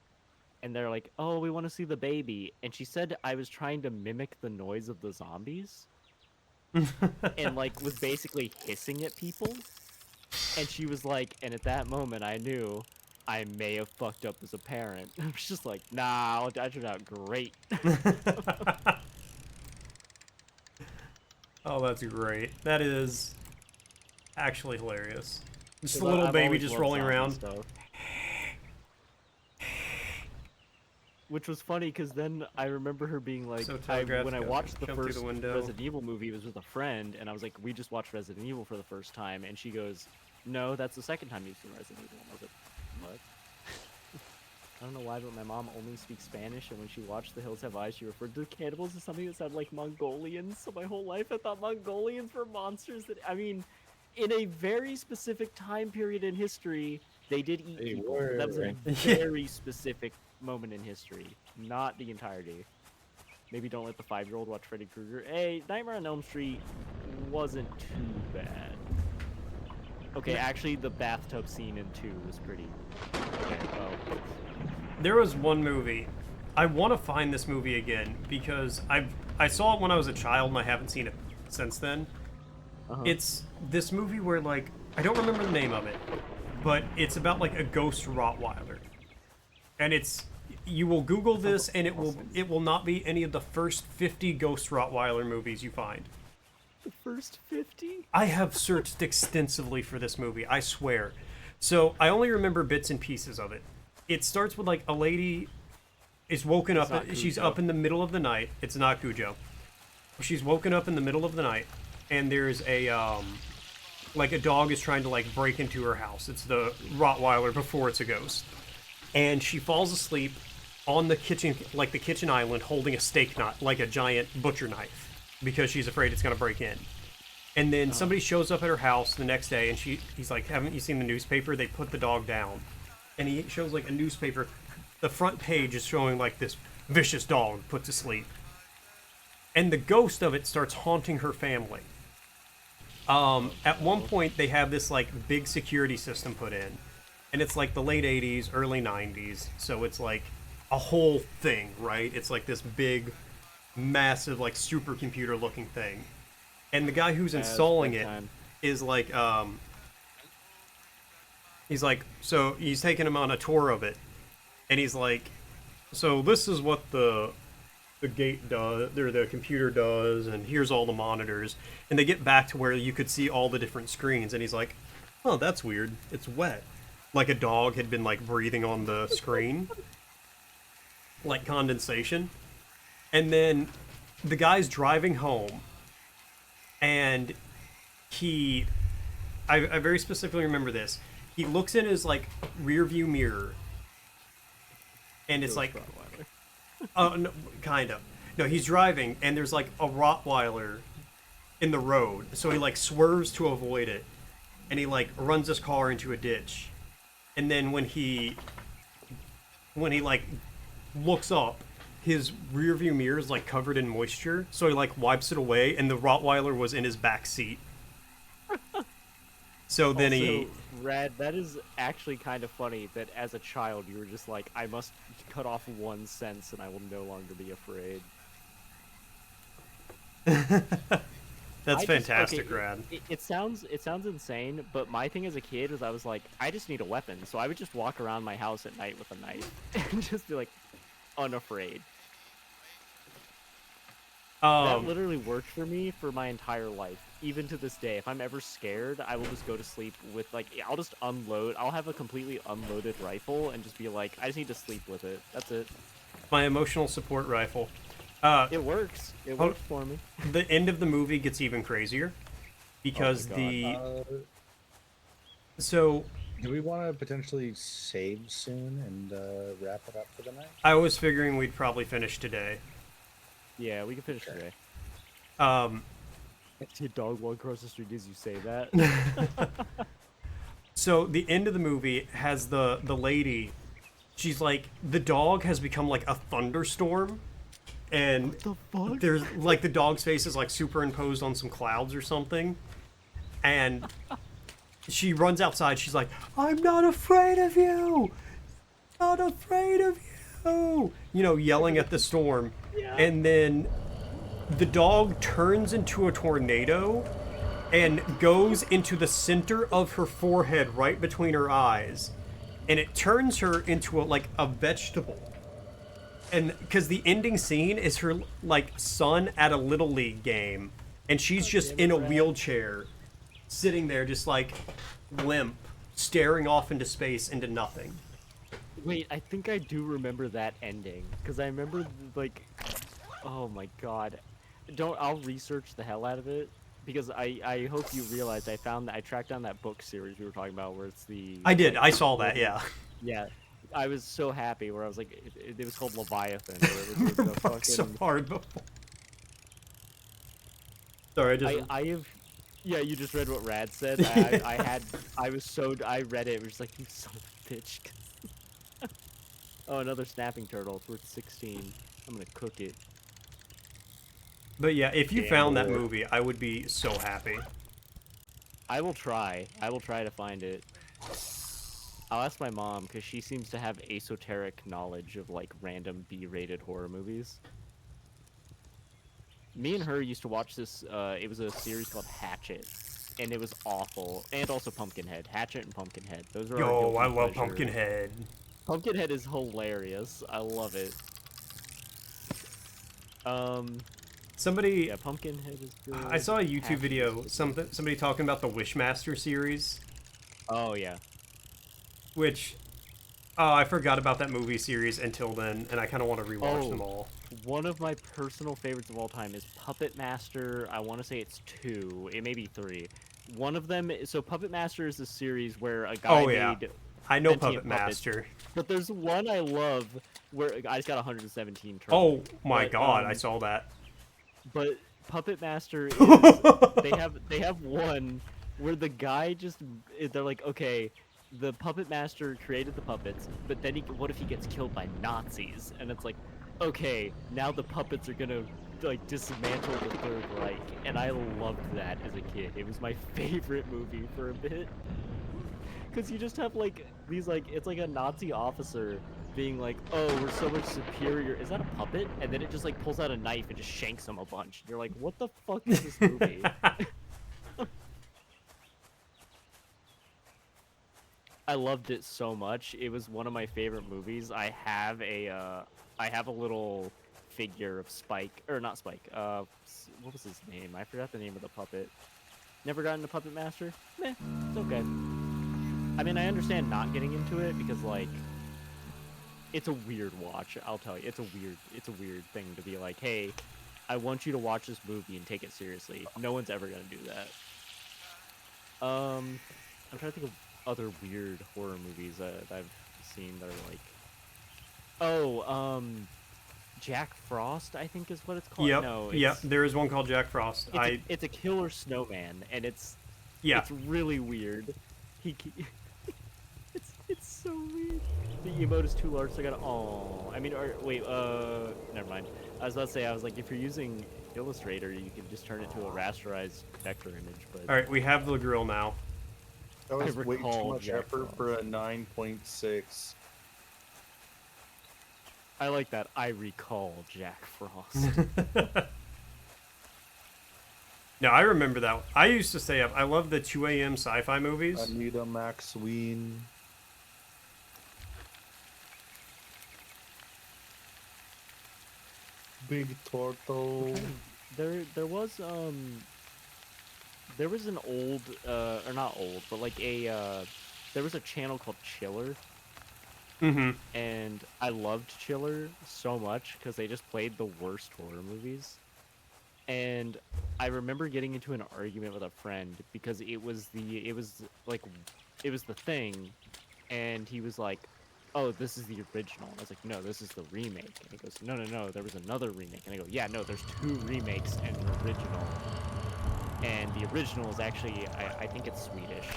and they're like, "Oh, we want to see the baby." And she said I was trying to mimic the noise of the zombies, and like was basically hissing at people. And she was like, and at that moment, I knew I may have fucked up as a parent. I was just like, nah, that turned out great. Oh, that's great. That is actually hilarious. Just a 'Cause little I've baby always just loved rolling zombie around. stuff. Which was funny because then I remember her being like, So telegraph when I goes, watched the jump through first the window. Resident Evil movie, it was with a friend, and I was like, we just watched Resident Evil for the first time, and she goes, no, that's the second time you've seen Resident Evil. And I was like, what? I don't know why, but my mom only speaks Spanish, and when she watched The Hills Have Eyes, she referred to cannibals as something that sounded like Mongolians. So my whole life I thought Mongolians were monsters that, I mean, in a very specific time period in history, they did eat They people. But that was a were. very specific moment in history, not the entirety. Maybe don't let the 5-year-old watch Freddy Krueger. Hey, Nightmare on Elm Street wasn't too bad. Okay, actually, the bathtub scene in 2 was pretty. Okay, well. There was one movie. I want to find this movie again because I saw it when I was a child and I haven't seen it since then. It's this movie where like I don't remember the name of it, but it's about like a ghost Rottweiler. And it's you will Google this and it will not be any of the first 50 ghost Rottweiler movies you find. The first 50? I have searched extensively for this movie, I swear. So I only remember bits and pieces of it. It starts with like a lady is woken up. She's up in the middle of the night. It's not Cujo. She's woken up in the middle of the night, and there's a like a dog is trying to like break into her house. It's the Rottweiler before it's a ghost, and she falls asleep on the kitchen, like the kitchen island, holding a steak knife, like a giant butcher knife, because she's afraid it's gonna break in. And then somebody shows up at her house the next day, and he's like, "Haven't you seen the newspaper? They put the dog down." And he shows like a newspaper. The front page is showing like this vicious dog put to sleep. And the ghost of it starts haunting her family. At one point, they have this like big security system put in. And it's like the late 80s, early 90s. So it's like a whole thing, right? It's like this big, massive, like supercomputer looking thing. And the guy who's installing it is like, he's like, so he's taking him on a tour of it, and he's like, so this is what the gate does, or the computer does, and here's all the monitors. And they get back to where you could see all the different screens, and he's like, oh, that's weird. It's wet. Like a dog had been like breathing on the screen, like condensation. And then the guy's driving home, and I very specifically remember this. He looks in his like rear view mirror, and it's like, no, kind of. No, he's driving, and there's like a Rottweiler in the road, so he like swerves to avoid it, and he like runs his car into a ditch, and then when he like looks up, his rear view mirror is like covered in moisture, so he like wipes it away, and the Rottweiler was in his back seat. So then also, Rad, that is actually kind of funny that as a child you were just like, I must cut off one sense and I will no longer be afraid. That's fantastic, okay, Rad. It sounds insane, but my thing as a kid was I was like, I just need a weapon, so I would just walk around my house at night with a knife and just be like, unafraid. That literally worked for me for my entire life. Even to this day, if I'm ever scared, I will just go to sleep with like, I'll just unload. I'll have a completely unloaded rifle and just be like, I just need to sleep with it. That's it. My emotional support rifle. It works. It works for me. The end of the movie gets even crazier because so. Do we want to potentially save soon and wrap it up for the night? I was figuring we'd probably finish today. Yeah, we can finish today. See a dog walk across the street as you say that. So the end of the movie has the lady. She's like, the dog has become like a thunderstorm, and What the fuck? there's like the dog's face is like superimposed on some clouds or something, and she runs outside. She's like, "I'm not afraid of you, not afraid of you," yelling at the storm. Yeah. And then the dog turns into a tornado and goes into the center of her forehead, right between her eyes, and it turns her into a vegetable. And because the ending scene is her like son at a little league game, and she's just damn in it, a Brad. wheelchair, sitting there just like limp, staring off into space into nothing. Wait, I think I do remember that ending because I remember like, oh my god, I'll research the hell out of it because I hope you realize I tracked down that book series we were talking about where it's the. I did. like, I saw that. Yeah. Yeah, I was so happy where I was like, it was called Leviathan. Where it was the Fuck so fucking. hard before. Sorry, I just. I have. Yeah, you just read what Rad said. I read it. It was like, you son of a bitch. Oh, another snapping turtle. It's worth 16. I'm gonna cook it. But yeah, if you Damn found that Lord. movie, I would be so happy. I will try. I will try to find it. I'll ask my mom because she seems to have esoteric knowledge of like random B-rated horror movies. Me and her used to watch this. It was a series called Hatchet, and it was awful. And also Pumpkinhead. Hatchet and Pumpkinhead. Those are our Yo, guilty I love pleasure. Pumpkinhead. Pumpkinhead is hilarious. I love it. Somebody, Yeah, Pumpkinhead is good. I saw a YouTube Hatchet video, is good. somebody talking about the Wishmaster series, Oh yeah. which, I forgot about that movie series until then, and I kind of want to rewatch Oh. them all. One of my personal favorites of all time is Puppet Master. I want to say it's 2. It may be 3. One of them. So Puppet Master is a series where a guy Oh, yeah. made. I know sentient Puppet puppets. Master. But there's one I love where I just got 117 turtles. Oh my But, god, I saw that. But Puppet Master is they have one where the guy they're like, okay, the Puppet Master created the puppets, but then what if he gets killed by Nazis? And it's like, okay, now the puppets are gonna like dismantle the Third Reich, and I loved that as a kid. It was my favorite movie for a bit. Because you just have like these it's like a Nazi officer being like, oh, we're so much superior. Is that a puppet? And then it just like pulls out a knife and just shanks him a bunch. And you're like, what the fuck is this movie? I loved it so much. It was one of my favorite movies. I have a little figure of Spike, or not Spike. What was his name? I forgot the name of the puppet. Never got into Puppet Master? Meh, it's okay. I mean, I understand not getting into it because like it's a weird watch. I'll tell you, it's a weird thing to be like, hey, I want you to watch this movie and take it seriously. No one's ever gonna do that. I'm trying to think of other weird horror movies that I've seen that are like, Jack Frost, I think is what it's called. Yep, No, yep, there is one called Jack Frost. It's a killer snowman, and it's really weird. It's so weird. The emote is too large, so I gotta. Oh, I mean, wait. Never mind. I was about to say, I was like, if you're using Illustrator, you can just turn it to a rasterized vector image. But All right, we have the grill now. That was way too recall much Jack effort Frost. for a 9.6. I like that. I recall Jack Frost. No, I remember that. I used to stay up. I love the 2 a.m. sci-fi movies. Anita Maxween. Big Turtle. There was an old or not old, but like there was a channel called Chiller, Mm-hmm. and I loved Chiller so much because they just played the worst horror movies. And I remember getting into an argument with a friend because it was the Thing, and he was like, "Oh, this is the original." I was like, "No, this is the remake." And he goes, "No, there was another remake." And I go, "Yeah, no, there's 2 remakes and an original." And the original is actually, I think it's Swedish.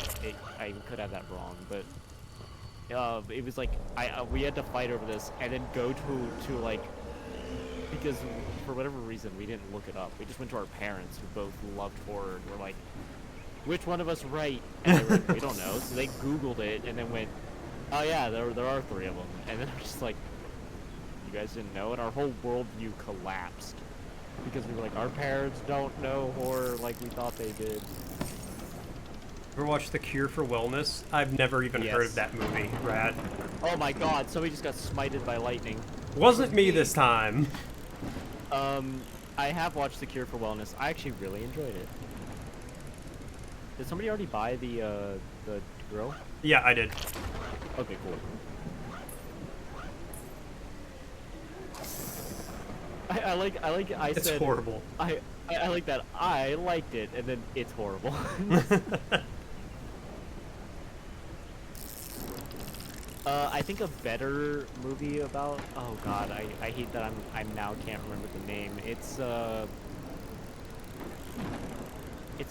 I could have that wrong, but it was like we had to fight over this, and then go to like because for whatever reason we didn't look it up. We just went to our parents who both loved horror and were like, which one of us right? And they were like, we don't know. So they Googled it and then went, oh yeah, there are 3 of them. And then I'm just like, you guys didn't know? And our whole worldview collapsed. Because we were like, our parents don't know horror like we thought they did. Ever watched The Cure for Wellness? I've never even heard of Yes. that movie, Rad. Oh my god, somebody just got smited by lightning. Wasn't me this time. I have watched The Cure for Wellness. I actually really enjoyed it. Did somebody already buy the grill? Yeah, I did. Okay, cool. I It's said horrible. I like that I liked it, and then it's horrible. I think a better movie about, oh god, I hate that I'm now can't remember the name. It's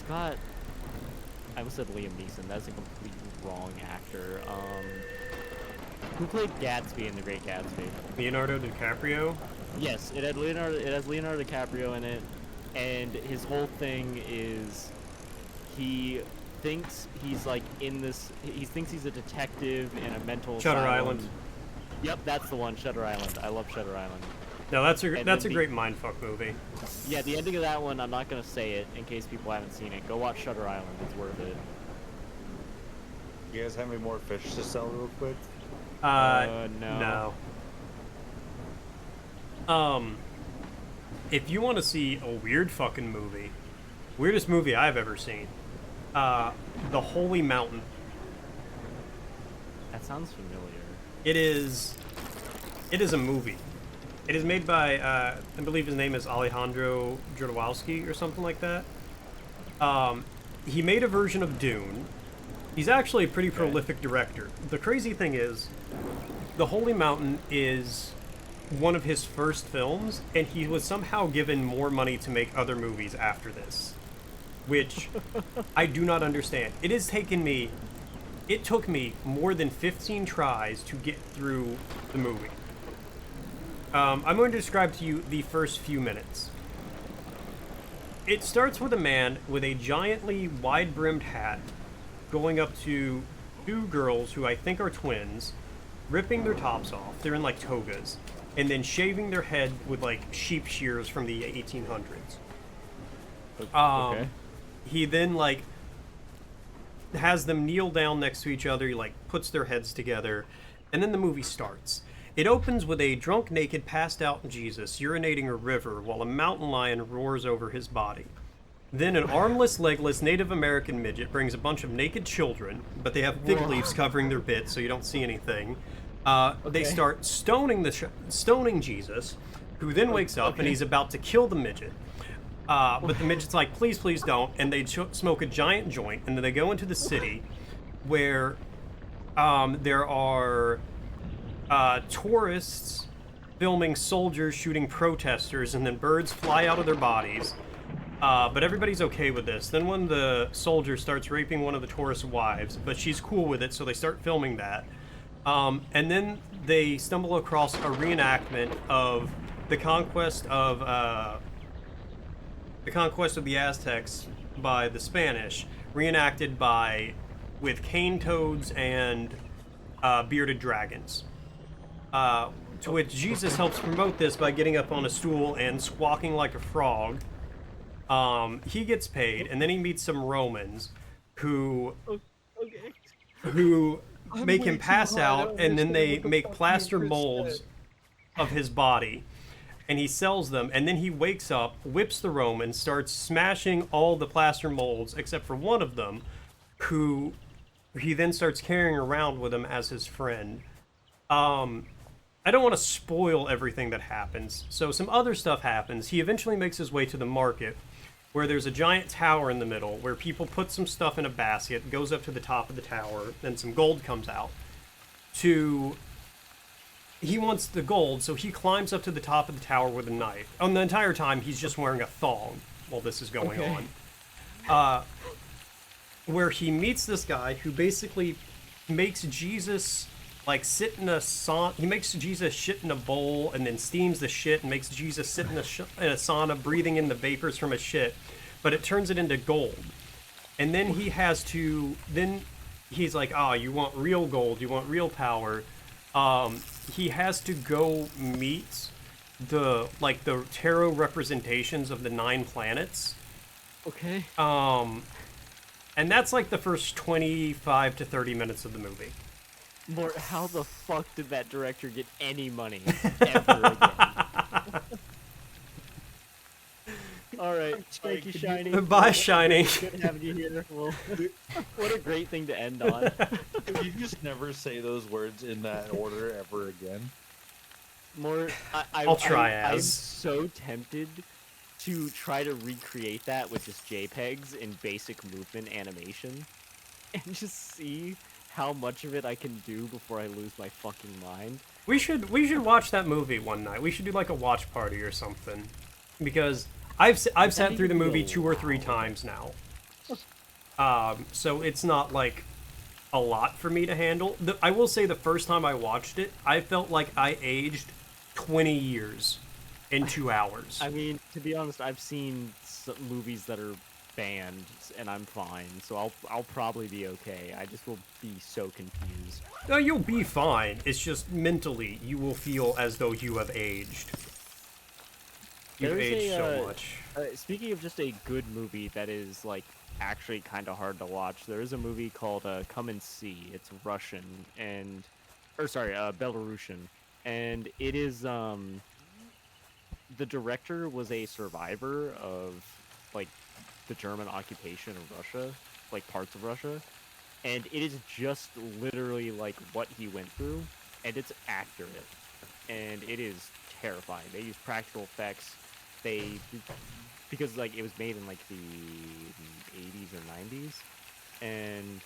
got, I almost said Liam Neeson. That's a completely wrong actor. Who played Gatsby in The Great Gatsby? Leonardo DiCaprio? Yes, it has Leonardo DiCaprio in it, and his whole thing is he thinks he's like in this. He thinks he's a detective in a mental Shutter asylum. Island. Yep, that's the one. Shutter Island. I love Shutter Island. No, that's a And that's a then great mindfuck movie. Yeah, the ending of that one, I'm not gonna say it in case people haven't seen it. Go watch Shutter Island. It's worth it. You guys have any more fish to sell real quick? No. If you want to see a weird fucking movie, weirdest movie I've ever seen, The Holy Mountain. That sounds familiar. It is a movie. It is made by, I believe his name is Alejandro Jodorowsky or something like that. He made a version of Dune. He's actually a pretty prolific director. The crazy thing is, The Holy Mountain is one of his first films, and he was somehow given more money to make other movies after this, which I do not understand. It took me more than 15 tries to get through the movie. I'm going to describe to you the first few minutes. It starts with a man with a giantly wide-brimmed hat going up to 2 girls who I think are twins, ripping their tops off. They're in like togas, and then shaving their head with like sheep shears from the 1800s. Okay. He then like has them kneel down next to each other. He like puts their heads together, and then the movie starts. It opens with a drunk, naked, passed out Jesus urinating a river while a mountain lion roars over his body. Then an armless, legless Native American midget brings a bunch of naked children, but they have fig leaves covering their bits so you don't see anything. They start stoning Jesus, who then wakes up and he's about to kill the midget. But the midget's like, please, please don't. And they smoke a giant joint, and then they go into the city where there are tourists filming soldiers shooting protesters, and then birds fly out of their bodies. But everybody's okay with this. Then when the soldier starts raping one of the tourist wives, but she's cool with it, so they start filming that. And then they stumble across a reenactment of the conquest of the Aztecs by the Spanish, reenacted with cane toads and bearded dragons. To which Jesus helps promote this by getting up on a stool and squawking like a frog. He gets paid, and then he meets some Romans who make him pass out, and then they make plaster molds of his body, and he sells them, and then he wakes up, whips the Romans, starts smashing all the plaster molds except for one of them, who he then starts carrying around with him as his friend. I don't want to spoil everything that happens, so some other stuff happens. He eventually makes his way to the market, where there's a giant tower in the middle, where people put some stuff in a basket, goes up to the top of the tower, then some gold comes out. He wants the gold, so he climbs up to the top of the tower with a knife. The entire time, he's just wearing a thong while this is going on. Where he meets this guy who basically makes Jesus like sit in a sauna. He makes Jesus shit in a bowl and then steams the shit and makes Jesus sit in in a sauna, breathing in the vapors from his shit, but it turns it into gold. And then he has to. Then he's like, "Ah, you want real gold? You want real power?" He has to go meet the tarot representations of the 9 planets. Okay. And that's like the first 25 to 30 minutes of the movie. Mort, how the fuck did that director get any money ever again? All right, thank you, Shiny. Bye, Shiny. Good having you here. Well, what a great thing to end on. Can you just never say those words in that order ever again? Mort, I'll try I'm as. so tempted to try to recreate that with just JPEGs in basic movement animation, and just see how much of it I can do before I lose my fucking mind. We should watch that movie one night. We should do like a watch party or something, because I've sat through the movie 2 or 3 times now. So it's not like a lot for me to handle. I will say the first time I watched it, I felt like I aged 20 years in 2 hours. I mean, to be honest, I've seen some movies that are banned, and I'm fine, so I'll probably be okay. I just will be so confused. No, you'll be fine. It's just mentally, you will feel as though you have aged. You've There's aged so much. Speaking of just a good movie that is, like, actually kind of hard to watch, there is a movie called Come and See. It's Russian, and... Or, sorry, Belarusian. And it is, the director was a survivor of, like, the German occupation of Russia, like, parts of Russia. And it is just literally, like, what he went through, and it's accurate. And it is terrifying. They use practical effects. Because like it was made in like the 80s or 90s, and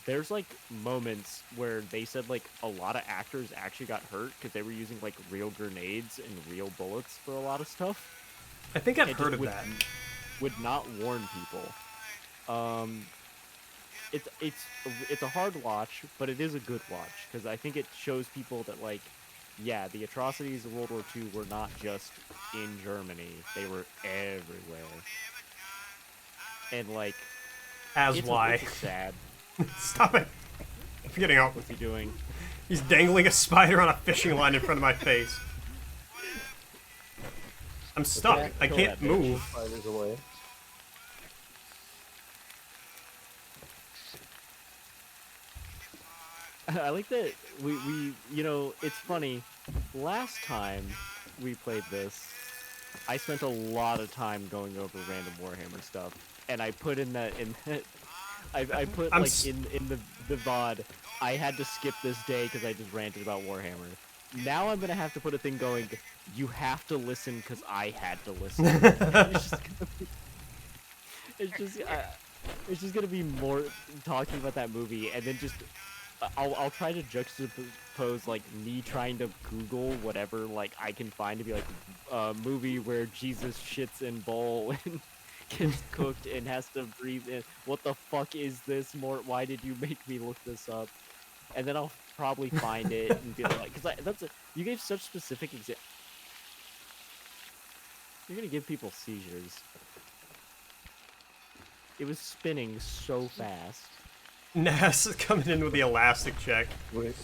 there's like moments where they said like a lot of actors actually got hurt because they were using like real grenades and real bullets for a lot of stuff. I think I've heard of that. Would not warn people. It's a hard watch, but it is a good watch because I think it shows people that like, yeah, the atrocities of World War II were not just in Germany; they were everywhere. And like, Why? It's sad. Stop it! I'm getting out. What's he doing? He's dangling a spider on a fishing line in front of my face. I'm stuck. I can't move. Spiders away. I like that we you know, it's funny. Last time we played this, I spent a lot of time going over random Warhammer stuff, and I put in that I put like in the VOD. I had to skip this day because I just ranted about Warhammer. Now I'm gonna have to put a thing going. You have to listen because I had to listen. It's just gonna be more talking about that movie, and then just. I'll try to juxtapose like me trying to Google whatever like I can find to be like a movie where Jesus shits in bowl and gets cooked and has to breathe in. What the fuck is this, Mort? Why did you make me look this up? And then I'll probably find it and be like, because you gave such specific examples. You're gonna give people seizures. It was spinning so fast. Nas is coming in with the elastic check. Wait.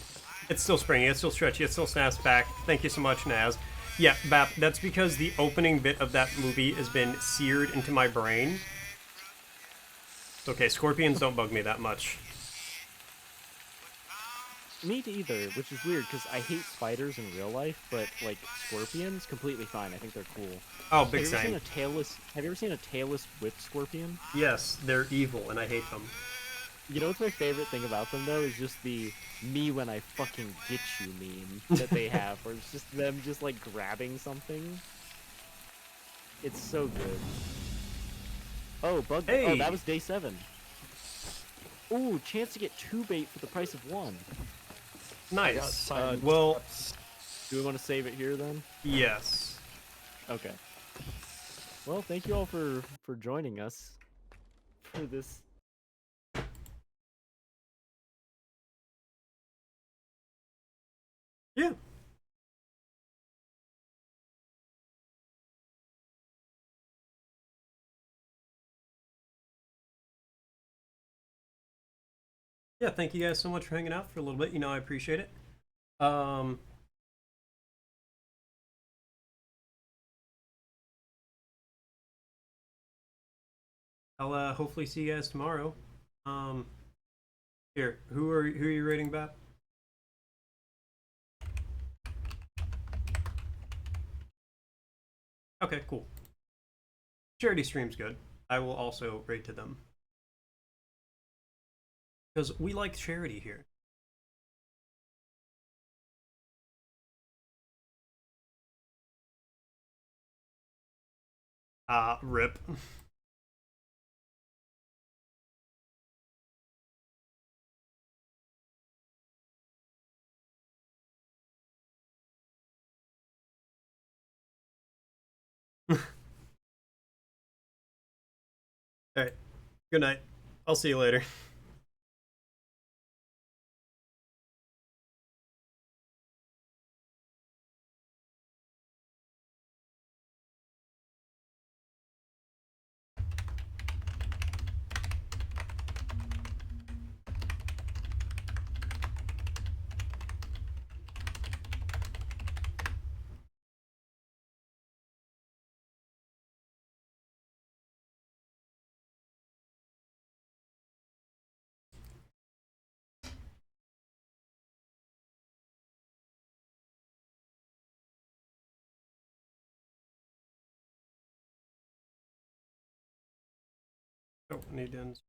It's still springy, it's still stretchy, it still snaps back. Thank you so much, Naz. Yeah, Bap, that's because the opening bit of that movie has been seared into my brain. It's okay, scorpions don't bug me that much. Me either, which is weird because I hate spiders in real life, but like scorpions, completely fine. I think they're cool. Oh, big Have you same. ever seen a tailless whip scorpion? Yes, they're evil and I hate them. You know what's my favorite thing about them though is just the "me when I fucking get you" meme that they have, where it's just them just like grabbing something. It's so good. Oh, bug! Hey. Oh, that was day 7. Ooh, chance to get 2 bait for the price of 1. Nice. Well, do we want to save it here then? yes. Okay. Well, thank you all for joining us for this Yeah. Yeah, thank you guys so much for hanging out for a little bit. You know, I appreciate it. Um, I'll hopefully see you guys tomorrow. Um, Here, who are you rating, Bap? Okay, cool. Charity stream's good. I will also rate to them because we like charity here. Rip. All right. Good night. I'll see you later. Oh, need to end.